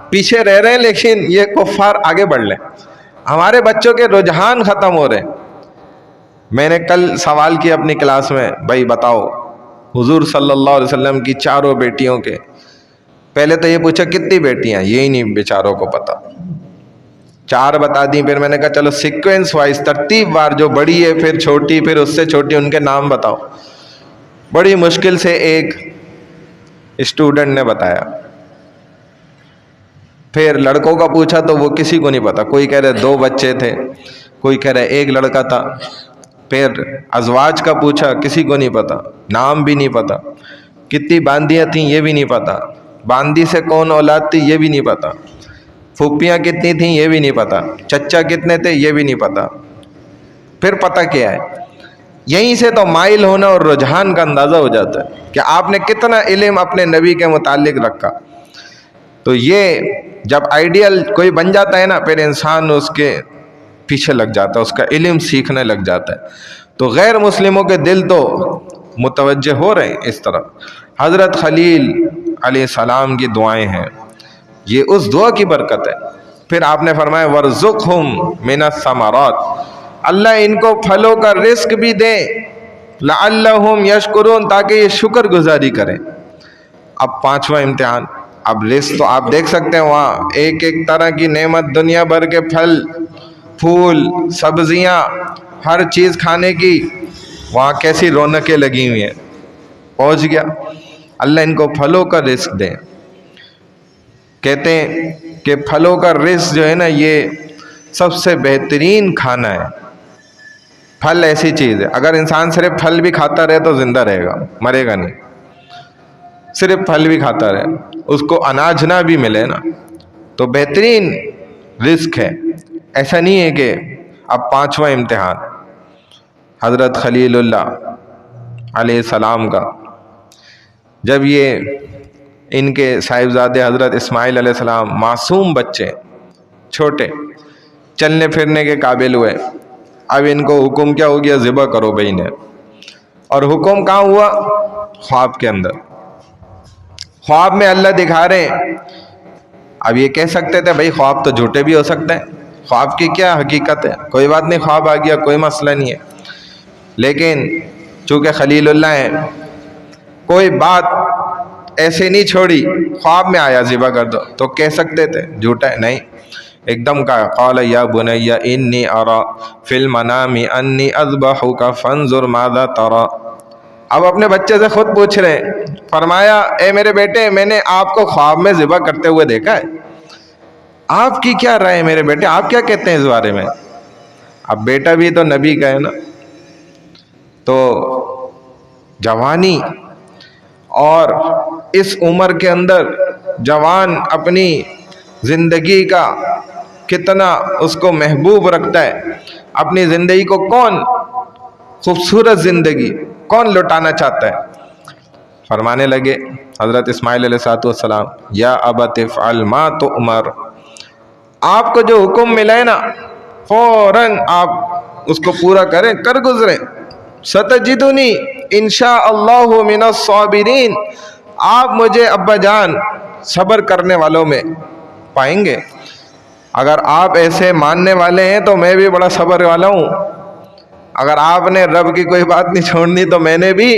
پیچھے رہ رہے ہیں لیکن یہ کفار آگے بڑھ لیں، ہمارے بچوں کے رجحان ختم ہو رہے ہیں۔ میں نے کل سوال کیا اپنی کلاس میں، بھائی بتاؤ حضور صلی اللہ علیہ وسلم کی چاروں بیٹیوں کے، پہلے تو یہ پوچھا کتنی بیٹیاں، یہی نہیں بیچاروں کو پتا، 4 بتا دی۔ پھر میں نے کہا چلو سیکوینس وائز، ترتیب وار، جو بڑی ہے پھر چھوٹی پھر اس سے چھوٹی، ان کے نام بتاؤ۔ بڑی مشکل سے ایک اسٹوڈنٹ نے بتایا۔ پھر لڑکوں کا پوچھا تو وہ کسی کو نہیں پتا، کوئی کہہ رہے 2 بچے تھے، کوئی کہہ رہے 1 لڑکا تھا۔ پھر ازواج کا پوچھا، کسی کو نہیں پتا، نام بھی نہیں پتا۔ کتنی باندیاں تھیں یہ بھی نہیں پتا، باندی سے کون اولاد تھی یہ بھی نہیں پتا، پھوپھیاں کتنی تھیں یہ بھی نہیں پتا، چچا کتنے تھے یہ بھی نہیں پتا۔ پھر پتہ کیا ہے، یہیں سے تو مائل ہونا اور رجحان کا اندازہ ہو جاتا ہے کہ آپ نے کتنا علم اپنے نبی کے متعلق رکھا۔ تو یہ جب آئیڈیل کوئی بن جاتا ہے نا، پھر انسان اس کے پیچھے لگ جاتا ہے، اس کا علم سیکھنے لگ جاتا ہے۔ تو غیر مسلموں کے دل تو متوجہ ہو رہے ہیں اس طرف۔ حضرت خلیل علیہ السلام کی دعائیں ہیں، یہ اس دعا کی برکت ہے۔ پھر آپ نے فرمایا وَارْزُقْهُمْ مِنَ الثَّمَرَاتِ، اللہ ان کو پھلوں کا رزق بھی دے، لَعَلَّهُمْ يَشْكُرُونَ، تاکہ یہ شکر گزاری کریں۔ اب 5واں امتحان، اب رزق تو آپ دیکھ سکتے ہیں، وہاں ایک ایک طرح کی نعمت، دنیا بھر کے پھل پھول سبزیاں، ہر چیز کھانے کی، وہاں کیسی رونقیں لگی ہوئی ہیں۔ پہنچ گیا، اللہ ان کو پھلوں کا رزق دے۔ کہتے ہیں کہ پھلوں کا رزق جو ہے نا، یہ سب سے بہترین کھانا ہے۔ پھل ایسی چیز ہے، اگر انسان صرف پھل بھی کھاتا رہے تو زندہ رہے گا، مرے گا نہیں۔ صرف پھل بھی کھاتا رہے، اس کو اناج نہ بھی ملے نا، تو بہترین رزق ہے۔ ایسا نہیں ہے کہ اب 5واں امتحان حضرت خلیل اللہ علیہ السلام کا، جب یہ ان کے صاحبزادے حضرت اسماعیل علیہ السلام معصوم بچے چھوٹے چلنے پھرنے کے قابل ہوئے، اب ان کو حکم کیا ہو گیا، ذبح کرو بھائی نے۔ اور حکم کہاں ہوا؟ خواب کے اندر۔ خواب میں اللہ دکھا رہے ہیں۔ اب یہ کہہ سکتے تھے بھائی خواب تو جھوٹے بھی ہو سکتے ہیں، خواب کی کیا حقیقت ہے، کوئی بات نہیں، خواب آ گیا کوئی مسئلہ نہیں ہے۔ لیکن چونکہ خلیل اللہ ہیں، کوئی بات ایسے نہیں چھوڑی، خواب میں آیا ذبح کر دو، تو کہہ سکتے تھے جھوٹا ہے، نہیں، ایک دم کہا قال یا بنی انی ارا فی المنام انی اذبحک فانظر ماذا تری۔ اب اپنے بچے سے خود پوچھ رہے ہیں، فرمایا اے میرے بیٹے، میں نے آپ کو خواب میں ذبح کرتے ہوئے دیکھا ہے، آپ کی کیا رائے ہے میرے بیٹے، آپ کیا کہتے ہیں اس بارے میں؟ اب بیٹا بھی تو نبی کا ہے نا، تو جوانی اور اس عمر کے اندر جوان اپنی زندگی کا کتنا اس کو محبوب رکھتا ہے، اپنی زندگی کو کون خوبصورت زندگی کون لٹانا چاہتا ہے؟ فرمانے لگے حضرت اسماعیل علیہ السلام، یا ابت افعل ما تؤمر، آپ کو جو حکم ملا ہے نا فوراً آپ اس کو پورا کریں، کر گزریں. ستجدنی انشاء اللہ من الصابرین، آپ مجھے ابا جان صبر کرنے والوں میں پائیں گے. اگر آپ ایسے ماننے والے ہیں تو میں بھی بڑا صبر والا ہوں. اگر آپ نے رب کی کوئی بات نہیں چھوڑنی تو میں نے بھی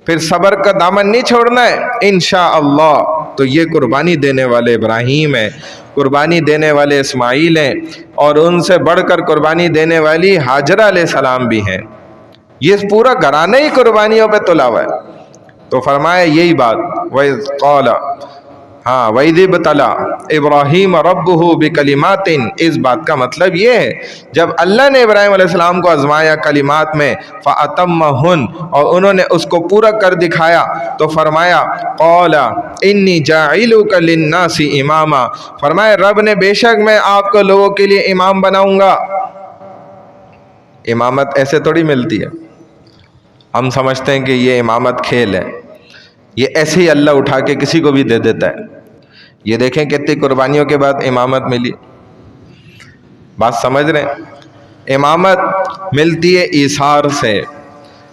پھر صبر کا دامن نہیں چھوڑنا ہے انشاءاللہ. تو یہ قربانی دینے والے ابراہیم ہیں، قربانی دینے والے اسماعیل ہیں، اور ان سے بڑھ کر قربانی دینے والی ہاجرہ علیہ السلام بھی ہیں. یہ پورا گھرانہ ہی قربانیوں پہ تلا ہوا ہے. تو فرمایا یہی بات، وَإِذْ قَالَ، ہاں وَإِذِ ابْتَلَىٰ ابراہیم رَبُّهُ بِكَلِمَاتٍ، اس بات کا مطلب یہ ہے جب اللہ نے ابراہیم علیہ السلام کو آزمایا کلمات میں، فَأَتَمَّهُنْ، اور انہوں نے اس کو پورا کر دکھایا، تو فرمایا قَالَ إِنِّي جَاعِلُكَ لِلنَّاسِ إِمَامًا، فرمایا رب نے بے شک میں آپ کو لوگوں کے لیے امام بناؤں گا. امامت ایسے تھوڑی ملتی ہے. ہم سمجھتے ہیں کہ یہ امامت کھیل ہے، یہ ایسے ہی اللہ اٹھا کے کسی کو بھی دے دیتا ہے. یہ دیکھیں کتنی قربانیوں کے بعد امامت ملی. بات سمجھ رہے ہیں؟ امامت ملتی ہے ایثار سے،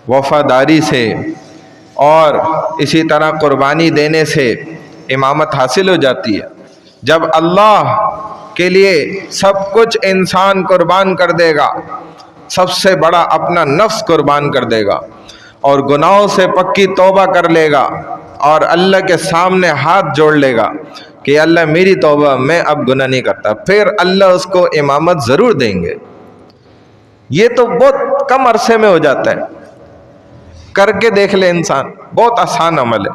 وفاداری سے، اور اسی طرح قربانی دینے سے امامت حاصل ہو جاتی ہے. جب اللہ کے لیے سب کچھ انسان قربان کر دے گا، سب سے بڑا اپنا نفس قربان کر دے گا، اور گناہوں سے پکی توبہ کر لے گا، اور اللہ کے سامنے ہاتھ جوڑ لے گا کہ اللہ میری توبہ، میں اب گناہ نہیں کرتا، پھر اللہ اس کو امامت ضرور دیں گے. یہ تو بہت کم عرصے میں ہو جاتا ہے. کر کے دیکھ لے انسان، بہت آسان عمل ہے،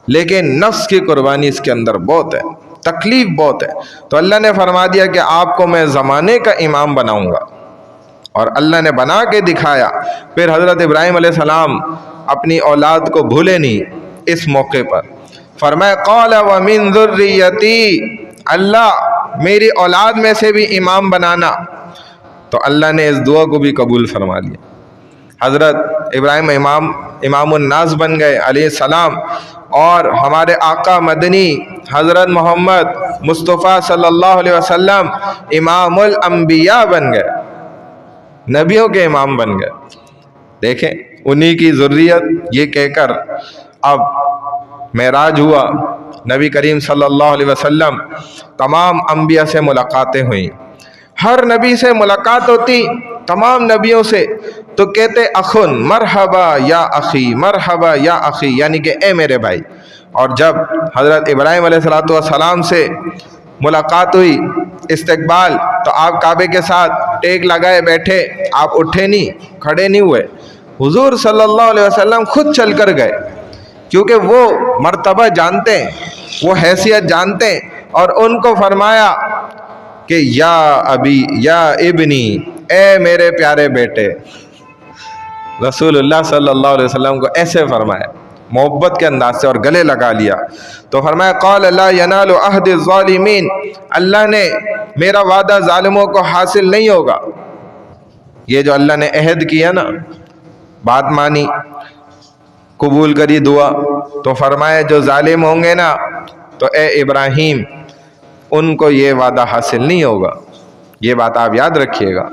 لیکن نفس کی قربانی اس کے اندر بہت ہے، تکلیف بہت ہے. تو اللہ نے فرما دیا کہ آپ کو میں زمانے کا امام بناؤں گا، اور اللہ نے بنا کے دکھایا. پھر حضرت ابراہیم علیہ السلام اپنی اولاد کو بھولے نہیں. اس موقع پر فرمایا قال ومن ذریتی، اللہ میری اولاد میں سے بھی امام بنانا. تو اللہ نے اس دعا کو بھی قبول فرما لیا. حضرت ابراہیم امام الناس بن گئے علیہ السلام، اور ہمارے آقا مدنی حضرت محمد مصطفیٰ صلی اللہ علیہ وسلم امام الانبیاء بن گئے، نبیوں کے امام بن گئے. دیکھیں انہی کی ذریت. یہ کہہ کر اب معراج ہوا، نبی کریم صلی اللہ علیہ وسلم تمام انبیاء سے ملاقاتیں ہوئیں. ہر نبی سے ملاقات ہوتی، تمام نبیوں سے، تو کہتے اخن مرحبا یا اخی، مرحبا یا اخی، یعنی کہ اے میرے بھائی. اور جب حضرت ابراہیم علیہ السلام سے ملاقات ہوئی، استقبال، تو آپ کعبے کے ساتھ ٹیک لگائے بیٹھے، آپ اٹھے نہیں، کھڑے نہیں ہوئے. حضور صلی اللہ علیہ وسلم خود چل کر گئے، کیونکہ وہ مرتبہ جانتے ہیں، وہ حیثیت جانتے ہیں. اور ان کو فرمایا کہ یا ابی یا ابنی، اے میرے پیارے بیٹے. رسول اللہ صلی اللہ علیہ وسلم کو ایسے فرمایا، محبت کے انداز سے، اور گلے لگا لیا. تو فرمایا قال لا ینال عہد الظالمین، اللہ نے میرا وعدہ ظالموں کو حاصل نہیں ہوگا. یہ جو اللہ نے عہد کیا نا، بات مانی، قبول کری دعا، تو فرمایا جو ظالم ہوں گے نا، تو اے ابراہیم ان کو یہ وعدہ حاصل نہیں ہوگا. یہ بات آپ یاد رکھیے گا،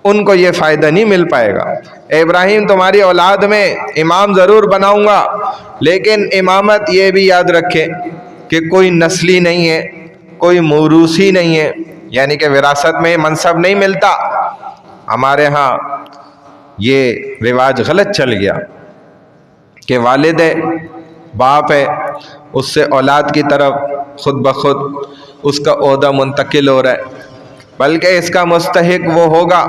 ان کو یہ فائدہ نہیں مل پائے گا. اے ابراہیم تمہاری اولاد میں امام ضرور بناؤں گا، لیکن امامت یہ بھی یاد رکھے کہ کوئی نسلی نہیں ہے، کوئی موروثی نہیں ہے، یعنی کہ وراثت میں منصب نہیں ملتا. ہمارے ہاں یہ رواج غلط چل گیا کہ والد ہے، باپ ہے، اس سے اولاد کی طرف خود بخود اس کا عہدہ منتقل ہو رہا ہے. بلکہ اس کا مستحق وہ ہوگا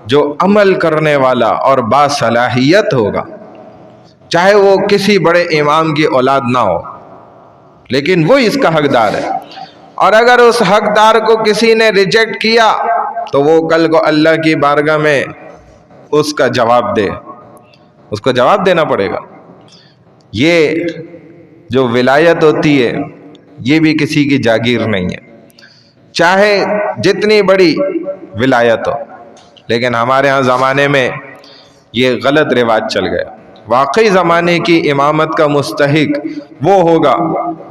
جو عمل کرنے والا اور باصلاحیت ہوگا، چاہے وہ کسی بڑے امام کی اولاد نہ ہو، لیکن وہ اس کا حقدار ہے. اور اگر اس حقدار کو کسی نے ریجیکٹ کیا تو وہ کل کو اللہ کی بارگاہ میں اس کا جواب دے، اس کو جواب دینا پڑے گا. یہ جو ولایت ہوتی ہے یہ بھی کسی کی جاگیر نہیں ہے، چاہے جتنی بڑی ولایت ہو. لیکن ہمارے ہاں زمانے میں یہ غلط رواج چل گیا۔ واقعی زمانے کی امامت کا مستحق وہ ہوگا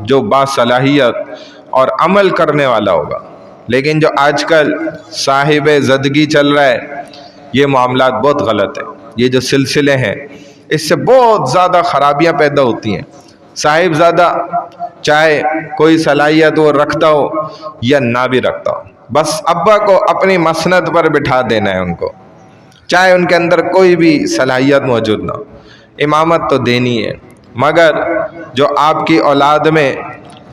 جو باصلاحیت اور عمل کرنے والا ہوگا، لیکن جو آج کل صاحب زدگی چل رہا ہے، یہ معاملات بہت غلط ہیں۔ یہ جو سلسلے ہیں اس سے بہت زیادہ خرابیاں پیدا ہوتی ہیں۔ صاحب زادہ چاہے کوئی صلاحیت وہ رکھتا ہو یا نہ بھی رکھتا ہو، بس ابا کو اپنی مسند پر بٹھا دینا ہے ان کو، چاہے ان کے اندر کوئی بھی صلاحیت موجود نہ ہو، امامت تو دینی ہے۔ مگر جو آپ کی اولاد میں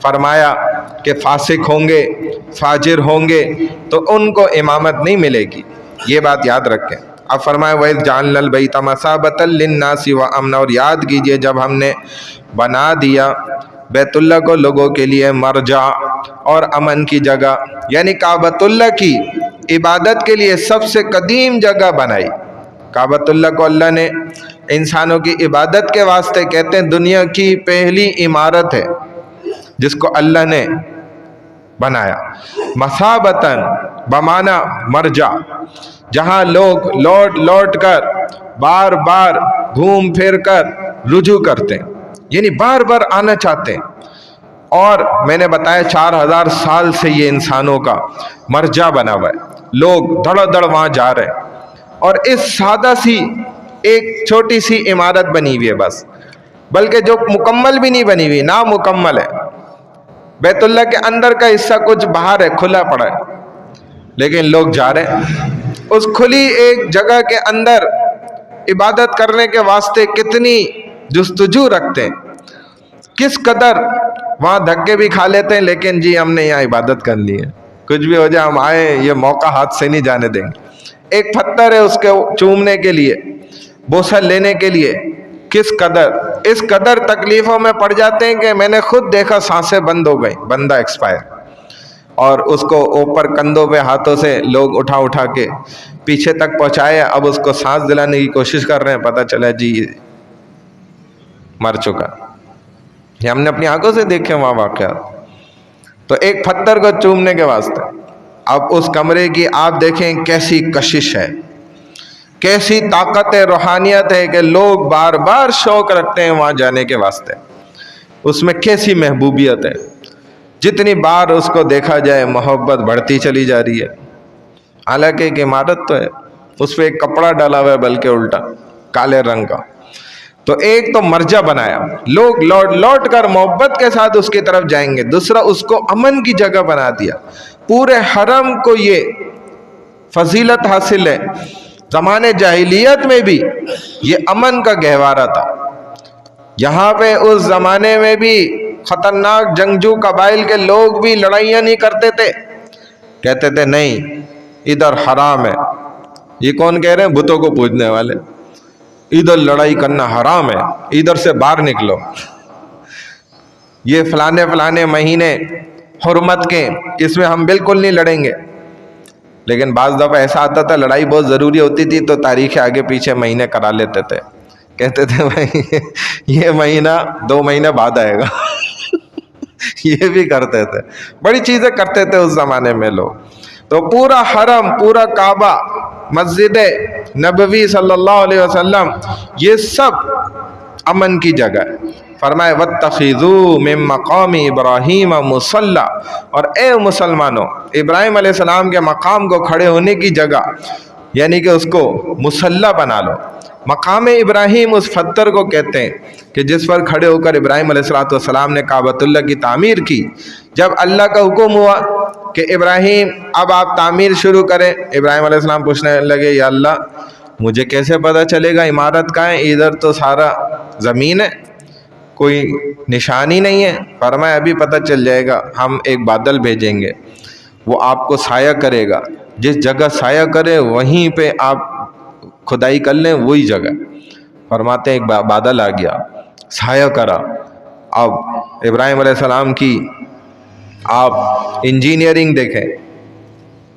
فرمایا کہ فاسق ہوں گے، فاجر ہوں گے، تو ان کو امامت نہیں ملے گی، یہ بات یاد رکھیں۔ اب فرمایا وَإِذْ جَعَلْنَا الْبَيْتَ مَثَابَةً لِلنَّاسِ وَأَمْنًا، اور یاد کیجئے جب ہم نے بنا دیا بیت اللہ کو لوگوں کے لیے مرجع اور امن کی جگہ، یعنی کعبۃ اللہ کی عبادت کے لیے سب سے قدیم جگہ بنائی۔ کعبۃ اللہ کو اللہ نے انسانوں کی عبادت کے واسطے، کہتے ہیں دنیا کی پہلی عمارت ہے جس کو اللہ نے بنایا۔ مثابتاً بمعنی مرجع، جہاں لوگ لوٹ لوٹ کر بار بار گھوم پھر کر رجوع کرتے ہیں، یعنی بار بار آنا چاہتے ہیں۔ اور میں نے بتایا 4000 سال سے یہ انسانوں کا مرجع بنا ہوا ہے، لوگ دھڑ دھڑ وہاں جا رہے ہیں۔ اور اس سادہ سی ایک چھوٹی سی عمارت بنی ہوئی ہے بس، بلکہ جو مکمل بھی نہیں بنی ہوئی، نامکمل ہے۔ بیت اللہ کے اندر کا حصہ کچھ باہر ہے، کھلا پڑا ہے، لیکن لوگ جا رہے ہیں اس کھلی ایک جگہ کے اندر عبادت کرنے کے واسطے۔ کتنی جستجو رکھتے ہیں، کس قدر وہاں دھکے بھی کھا لیتے ہیں، لیکن جی ہم نے یہاں عبادت کر لی ہے، کچھ بھی ہو جائے ہم آئے، یہ موقع ہاتھ سے نہیں جانے دیں گے۔ ایک پتھر ہے اس کے چومنے کے لیے، بوسہ لینے کے لیے، کس قدر اس قدر تکلیفوں میں پڑ جاتے ہیں کہ میں نے خود دیکھا سانسیں بند ہو گئی، بندہ ایکسپائر، اور اس کو اوپر کندھوں پہ ہاتھوں سے لوگ اٹھا اٹھا کے پیچھے تک پہنچائے، اب اس کو سانس دلانے کی کوشش کر رہے ہیں، پتہ چلا جی مر چکا۔ یہ ہم نے اپنی آنکھوں سے دیکھے وہاں واقعات۔ تو ایک پتھر کو چومنے کے واسطے، اب اس کمرے کی آپ دیکھیں کیسی کشش ہے، کیسی طاقت روحانیت ہے کہ لوگ بار بار شوق رکھتے ہیں وہاں جانے کے واسطے۔ اس میں کیسی محبوبیت ہے، جتنی بار اس کو دیکھا جائے محبت بڑھتی چلی جا رہی ہے۔ حالانکہ ایک عمارت تو ہے، اس پہ ایک کپڑا ڈالا ہوا ہے بلکہ الٹا کالے رنگ کا۔ تو ایک تو مرجع بنایا، لوگ لوٹ لوٹ کر محبت کے ساتھ اس کی طرف جائیں گے۔ دوسرا اس کو امن کی جگہ بنا دیا۔ پورے حرم کو یہ فضیلت حاصل ہے، زمانے جاہلیت میں بھی یہ امن کا گہوارہ تھا۔ یہاں پہ اس زمانے میں بھی خطرناک جنگجو قبائل کے لوگ بھی لڑائیاں نہیں کرتے تھے، کہتے تھے نہیں ادھر حرام ہے۔ یہ کون کہہ رہے ہیں؟ بتوں کو پوجنے والے، ادھر لڑائی کرنا حرام ہے، ادھر سے باہر نکلو، یہ فلانے فلانے مہینے حرمت کے، اس میں ہم بالکل نہیں لڑیں گے۔ لیکن بعض دفعہ ایسا آتا تھا لڑائی بہت ضروری ہوتی تھی تو تاریخ آگے پیچھے مہینے کرا لیتے تھے، کہتے تھے بھائی یہ مہینہ 2 مہینے بعد آئے گا یہ بھی کرتے تھے، بڑی چیزیں کرتے تھے اس زمانے میں لوگ۔ تو پورا حرم، پورا کعبہ، مسجد نبوی صلی اللہ علیہ وسلم، یہ سب امن کی جگہ ہے۔ فرمائے وَاتَّخِذُوا مِن مَّقَامِ إِبْرَاهِيمَ مُصَلًّى، اور اے مسلمانوں ابراہیم علیہ السلام کے مقام کو کھڑے ہونے کی جگہ، یعنی کہ اس کو مصلی بنا لو۔ مقام ابراہیم اس پتھر کو کہتے ہیں کہ جس پر کھڑے ہو کر ابراہیم علیہ السلام نے کعبۃ اللہ کی تعمیر کی۔ جب اللہ کا حکم ہوا کہ ابراہیم اب آپ تعمیر شروع کریں، ابراہیم علیہ السلام پوچھنے لگے یا اللہ مجھے کیسے پتہ چلے گا عمارت کہاں ہے؟ ادھر تو سارا زمین ہے، کوئی نشانی نہیں ہے۔ فرمایا ابھی پتہ چل جائے گا، ہم ایک بادل بھیجیں گے، وہ آپ کو سایہ کرے گا، جس جگہ سایہ کرے وہیں پہ آپ کھدائی کر لیں، وہی جگہ۔ فرماتے ہیں ایک بادل آ گیا، سایہ کرا۔ اب ابراہیم علیہ السلام کی آپ انجینئرنگ دیکھیں،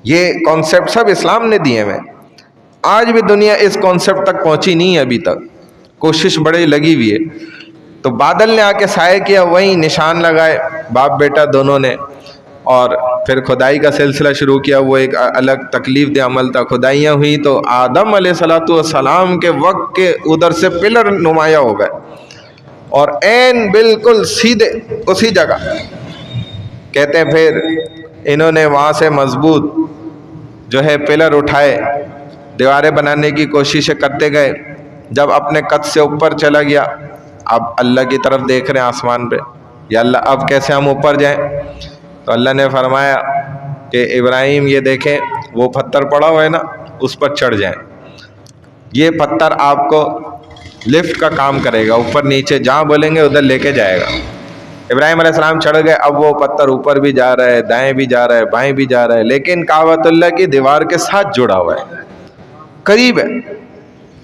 یہ کانسیپٹ سب اسلام نے دیے ہیں۔ آج بھی دنیا اس کانسیپٹ تک پہنچی نہیں ہے ابھی تک، کوشش بڑی لگی ہوئی ہے۔ تو بادل نے آ کے سایہ کیا، وہیں نشان لگائے باپ بیٹا دونوں نے، اور پھر کھدائی کا سلسلہ شروع کیا، وہ ایک الگ تکلیف دہ عمل تھا. کھدائیاں ہوئی تو آدم علیہ السلام کے وقت کے ادھر سے پلر نمایاں ہو گئے اور عین بالکل سیدھے اسی جگہ. کہتے ہیں پھر انہوں نے وہاں سے مضبوط جو ہے پلر اٹھائے، دیواریں بنانے کی کوششیں کرتے گئے. جب اپنے قد سے اوپر چلا گیا، اب اللہ کی طرف دیکھ رہے ہیں آسمان پہ، یا اللہ اب کیسے ہم اوپر جائیں؟ تو اللہ نے فرمایا کہ ابراہیم یہ دیکھیں وہ پتھر پڑا ہوا ہے نا، اس پر چڑھ جائیں. یہ پتھر آپ کو لفٹ کا کام کرے گا، اوپر نیچے جہاں بولیں گے ادھر لے کے جائے گا. ابراہیم علیہ السلام چڑھ گئے. اب وہ پتھر اوپر بھی جا رہا ہے، دائیں بھی جا رہا ہے، بائیں بھی جا رہا ہے، لیکن کعبۃ اللہ کی دیوار کے ساتھ جڑا ہوا ہے، قریب ہے.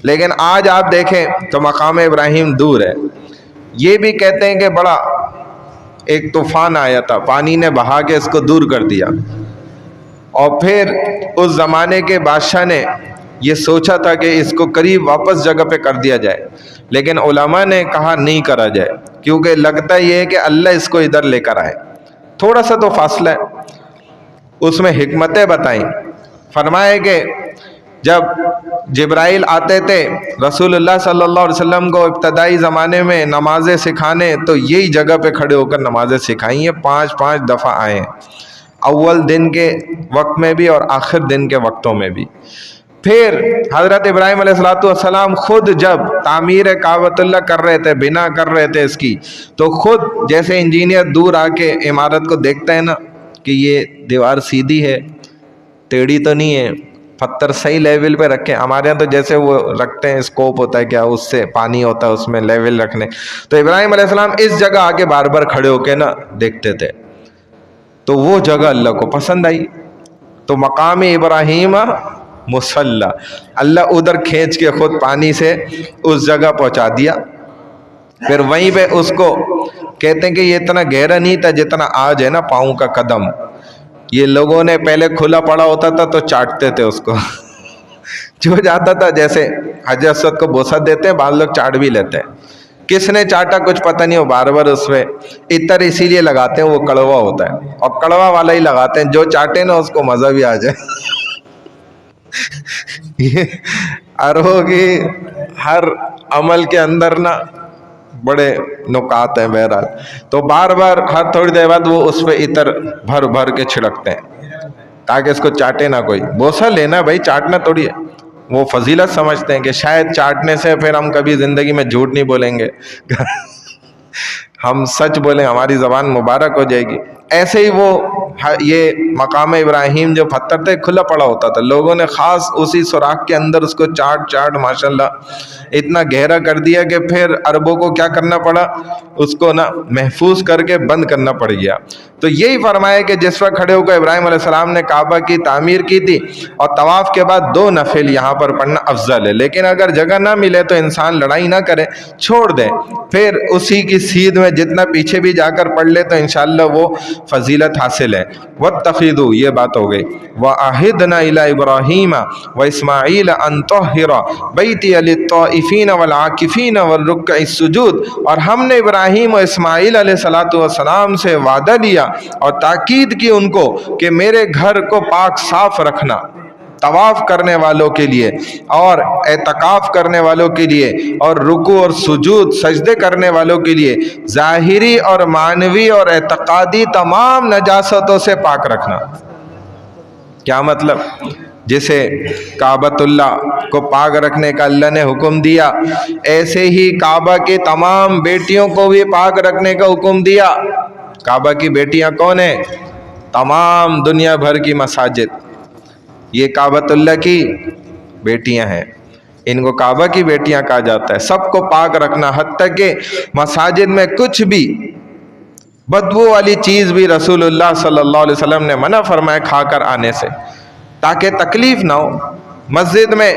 لیکن آج آپ دیکھیں تو مقام ابراہیم دور ہے. یہ بھی کہتے ہیں کہ بڑا ایک طوفان آیا تھا، پانی نے بہا کے اس کو دور کر دیا. اور پھر اس زمانے کے بادشاہ نے یہ سوچا تھا کہ اس کو قریب واپس جگہ پہ کر دیا جائے، لیکن علماء نے کہا نہیں کرا جائے، کیونکہ لگتا یہ ہے کہ اللہ اس کو ادھر لے کر آئے. تھوڑا سا تو فاصلہ ہے. اس میں حکمتیں بتائیں. فرمائے کہ جب جبرائیل آتے تھے رسول اللہ صلی اللہ علیہ وسلم کو ابتدائی زمانے میں نمازیں سکھانے، تو یہی جگہ پہ کھڑے ہو کر نمازیں سکھائی ہیں. 5 دفعہ آئے ہیں، اول دن کے وقت میں بھی اور آخر دن کے وقتوں میں بھی. پھر حضرت ابراہیم علیہ السلام خود جب تعمیر کعبۃ اللہ کر رہے تھے، بنا کر رہے تھے اس کی، تو خود جیسے انجینئر دور آ کے عمارت کو دیکھتا ہے نا کہ یہ دیوار سیدھی ہے، ٹیڑھی تو نہیں ہے، پتھر صحیح لیول پہ رکھیں. ہمارے یہاں تو جیسے وہ رکھتے ہیں اسکوپ ہوتا ہے کیا، اس سے پانی ہوتا ہے اس میں لیول رکھنے، تو ابراہیم علیہ السلام اس جگہ آ کے بار بار کھڑے ہو کے نا دیکھتے تھے. تو وہ جگہ اللہ کو پسند آئی. تو مقام ابراہیم مصلی، اللہ ادھر کھینچ کے خود پانی سے اس جگہ پہنچا دیا. پھر وہیں پہ اس کو کہتے ہیں کہ یہ اتنا گہرا نہیں تھا جتنا آج ہے نا پاؤں کا قدم. یہ لوگوں نے پہلے کھلا پڑا ہوتا تھا تو چاٹتے تھے اس کو جو جاتا تھا، جیسے حجر اسود کو بوسہ دیتے ہیں، بعض لوگ چاٹ بھی لیتے ہیں. کس نے چاٹا کچھ پتہ نہیں ہو، بار بار اس میں عطر اسی لیے لگاتے ہیں وہ کڑوا ہوتا ہے، اور کڑوا والا ہی لگاتے ہیں، جو چاٹے نا اس کو مزہ بھی آ جائے. یہ ارہو کی ہر عمل کے اندر نا بڑے نکات ہیں. بہرحال تو بار بار ہر تھوڑی دیر بعد وہ اس پہ عطر بھر بھر کے چھڑکتے ہیں تاکہ اس کو چاٹے نہ کوئی. بوسہ لینا بھائی، چاٹنا تھوڑی ہے. وہ فضیلت سمجھتے ہیں کہ شاید چاٹنے سے پھر ہم کبھی زندگی میں جھوٹ نہیں بولیں گے، ہم سچ بولیں، ہماری زبان مبارک ہو جائے گی. ایسے ہی وہ یہ مقام ابراہیم جو پتھر تھے کھلا پڑا ہوتا تھا، لوگوں نے خاص اسی سوراخ کے اندر اس کو چاٹ ماشاءاللہ اتنا گہرا کر دیا کہ پھر عربوں کو کیا کرنا پڑا، اس کو نا محفوظ کر کے بند کرنا پڑ گیا. تو یہی فرمایا کہ جس وقت کھڑے ہو کر ابراہیم علیہ السلام نے کعبہ کی تعمیر کی تھی، اور طواف کے بعد 2 نفل یہاں پر پڑھنا افضل ہے. لیکن اگر جگہ نہ ملے تو انسان لڑائی نہ کرے، چھوڑ دے، پھر اسی کی سیدھ میں جتنا پیچھے بھی جا کر پڑھ لے تو انشاءاللہ وہ فضیلت حاصل ہے. واتخذوا، یہ بات ہو گئی. وَعَهِدْنَا إِلَىٰ إِبْرَاهِيمَ وَإِسْمَاعِيلَ أَن طَهِّرَ بَيْتِيَ لِلطَّائِفِينَ وَالْعَاكِفِينَ وَالرُّكَّعِ السُّجُودِ. اور ہم نے ابراہیم و اسماعیل علیہ السلام سے وعدہ لیا اور تاکید کی ان کو کہ میرے گھر کو پاک صاف رکھنا، طواف کرنے والوں کے لیے اور اعتکاف کرنے والوں کے لیے اور رکوع اور سجود سجدے کرنے والوں کے لیے ظاہری اور معنوی اور اعتقادی تمام نجاستوں سے پاک رکھنا. کیا مطلب؟ جسے کعبۃ اللہ کو پاک رکھنے کا اللہ نے حکم دیا، ایسے ہی کعبہ کی تمام بیٹیوں کو بھی پاک رکھنے کا حکم دیا. کعبہ کی بیٹیاں کون ہیں؟ تمام دنیا بھر کی مساجد یہ کعبۃ اللہ کی بیٹیاں ہیں، ان کو کعبہ کی بیٹیاں کہا جاتا ہے. سب کو پاک رکھنا، حتیٰ کہ مساجد میں کچھ بھی بدبو والی چیز بھی رسول اللہ صلی اللہ علیہ وسلم نے منع فرمایا کھا کر آنے سے، تاکہ تکلیف نہ ہو، مسجد میں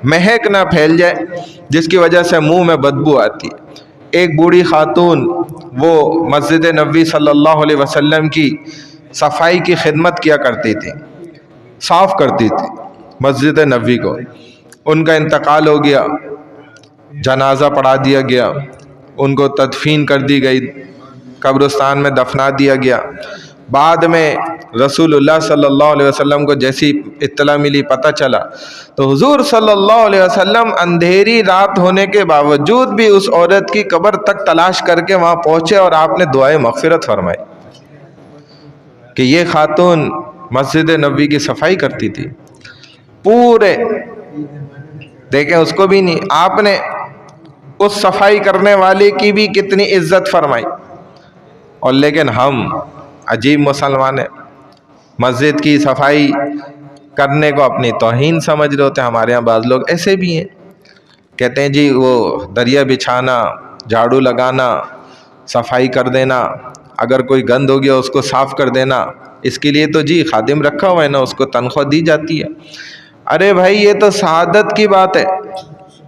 مہک نہ پھیل جائے جس کی وجہ سے منہ میں بدبو آتی. ایک بوڑھی خاتون وہ مسجد نبوی صلی اللہ علیہ وسلم کی صفائی کی خدمت کیا کرتی تھی، صاف کرتی تھی مسجد نبوی کو. ان کا انتقال ہو گیا، جنازہ پڑھا دیا گیا، ان کو تدفین کر دی گئی، قبرستان میں دفنا دیا گیا. بعد میں رسول اللہ صلی اللہ علیہ وسلم کو جیسی اطلاع ملی، پتہ چلا، تو حضور صلی اللہ علیہ وسلم اندھیری رات ہونے کے باوجود بھی اس عورت کی قبر تک تلاش کر کے وہاں پہنچے اور آپ نے دعائے مغفرت فرمائی کہ یہ خاتون مسجد نبوی کی صفائی کرتی تھی پورے، دیکھیں اس کو بھی نہیں، آپ نے اس صفائی کرنے والے کی بھی کتنی عزت فرمائی. اور لیکن ہم عجیب مسلمان ہیں، مسجد کی صفائی کرنے کو اپنی توہین سمجھ رہے ہوتے ہیں. ہمارے یہاں بعض لوگ ایسے بھی ہیں، کہتے ہیں جی وہ دریا بچھانا، جھاڑو لگانا، صفائی کر دینا، اگر کوئی گند ہو گیا اس کو صاف کر دینا، اس کے لیے تو جی خادم رکھا ہوا ہے نا، اس کو تنخواہ دی جاتی ہے. ارے بھائی یہ تو سعادت کی بات ہے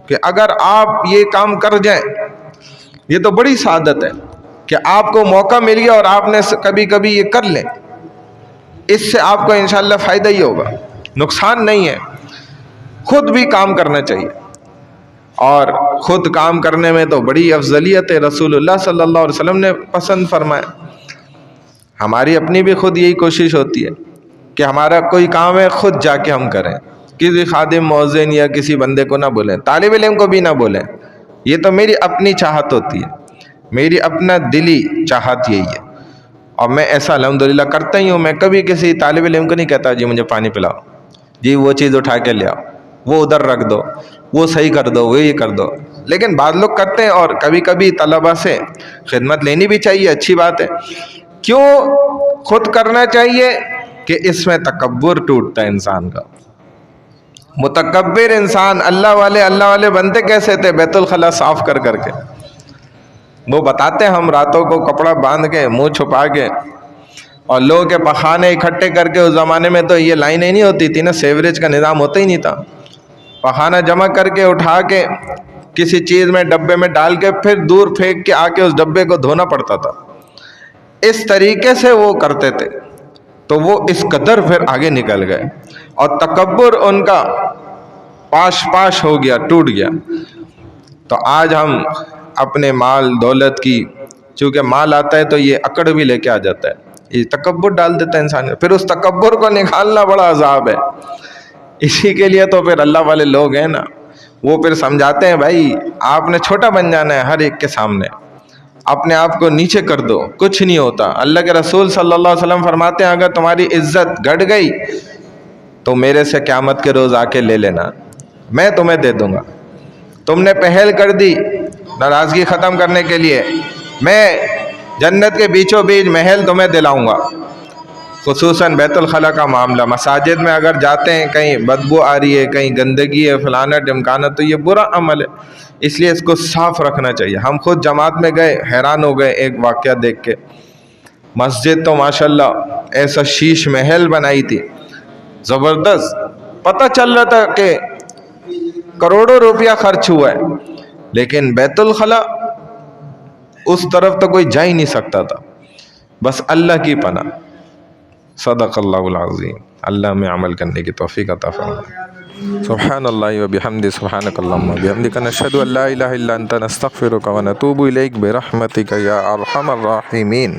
کہ اگر آپ یہ کام کر جائیں، یہ تو بڑی سعادت ہے کہ آپ کو موقع مل گیا اور آپ نے کبھی کبھی یہ کر لیں. اس سے آپ کو انشاءاللہ فائدہ ہی ہوگا، نقصان نہیں ہے. خود بھی کام کرنا چاہیے، اور خود کام کرنے میں تو بڑی افضلیت ہے، رسول اللہ صلی اللہ علیہ وسلم نے پسند فرمایا. ہماری اپنی بھی خود یہی کوشش ہوتی ہے کہ ہمارا کوئی کام ہے خود جا کے ہم کریں، کسی خادم مؤذن یا کسی بندے کو نہ بولیں، طالب علم کو بھی نہ بولیں. یہ تو میری اپنی چاہت ہوتی ہے، میری اپنا دلی چاہت یہی ہے، اور میں ایسا الحمدللہ کرتا ہی ہوں. میں کبھی کسی طالب علم کو نہیں کہتا جی مجھے پانی پلاؤ، جی وہ چیز اٹھا کے لے آؤ، وہ ادھر رکھ دو، وہ صحیح کر دو، وہ یہ کر دو. لیکن بعض لوگ کرتے ہیں، اور کبھی کبھی طلبہ سے خدمت لینی بھی چاہیے، اچھی بات ہے. کیوں خود کرنا چاہیے؟ کہ اس میں تکبر ٹوٹتا ہے انسان کا. متکبر انسان، اللہ والے بنتے کیسے تھے؟ بیت الخلا صاف کر کر کے. وہ بتاتے ہیں ہم راتوں کو کپڑا باندھ کے، منہ چھپا کے، اور لوگوں کے پخانے اکٹھے کر کے. اس زمانے میں تو یہ لائنیں نہیں ہوتی تھی نا، سیوریج کا نظام ہوتا ہی نہیں تھا. پخانہ جمع کر کے اٹھا کے کسی چیز میں ڈبے میں ڈال کے پھر دور پھینک کے آ کے اس ڈبے کو دھونا پڑتا تھا. اس طریقے سے وہ کرتے تھے. تو وہ اس قدر پھر آگے نکل گئے، اور تکبر ان کا پاش ہو گیا، ٹوٹ گیا. تو آج ہم اپنے مال دولت کی، چونکہ مال آتا ہے تو یہ اکڑ بھی لے کے آ جاتا ہے، یہ تکبر ڈال دیتا ہے انسان. پھر اس تکبر کو نکالنا بڑا عذاب ہے. اسی کے لیے تو پھر اللہ والے لوگ ہیں نا، وہ پھر سمجھاتے ہیں بھائی آپ نے چھوٹا بن جانا ہے ہر ایک کے سامنے، اپنے آپ کو نیچے کر دو، کچھ نہیں ہوتا. اللہ کے رسول صلی اللہ علیہ وسلم فرماتے ہیں اگر تمہاری عزت گھٹ گئی تو میرے سے قیامت کے روز آ کے لے لینا، میں تمہیں دے دوں گا. تم نے پہل کر دی ناراضگی ختم کرنے کے لیے، میں جنت کے بیچوں بیچ محل تمہیں دلاؤں گا. خصوصاً بیت الخلا کا معاملہ، مساجد میں اگر جاتے ہیں کہیں بدبو آ رہی ہے، کہیں گندگی ہے، فلانا ڈمکانا، تو یہ برا عمل ہے. اس لیے اس کو صاف رکھنا چاہیے. ہم خود جماعت میں گئے، حیران ہو گئے ایک واقعہ دیکھ کے. مسجد تو ماشاءاللہ ایسا شیش محل بنائی تھی زبردست، پتہ چل رہا تھا کہ کروڑوں روپیہ خرچ ہوا ہے، لیکن بیت الخلا اس طرف تو کوئی جا ہی نہیں سکتا تھا. بس اللہ کی پناہ. صدق اللہ العظیم. اللہ میں عمل کرنے کی توفیق عطا فرمائے. سبحان اللہ و بحمدہ، سبحانک اللہم و بحمدک، نشہد ان لا الہ الا انت، نستغفرک و نتوب الیک برحمتک یا ارحم الراحمین.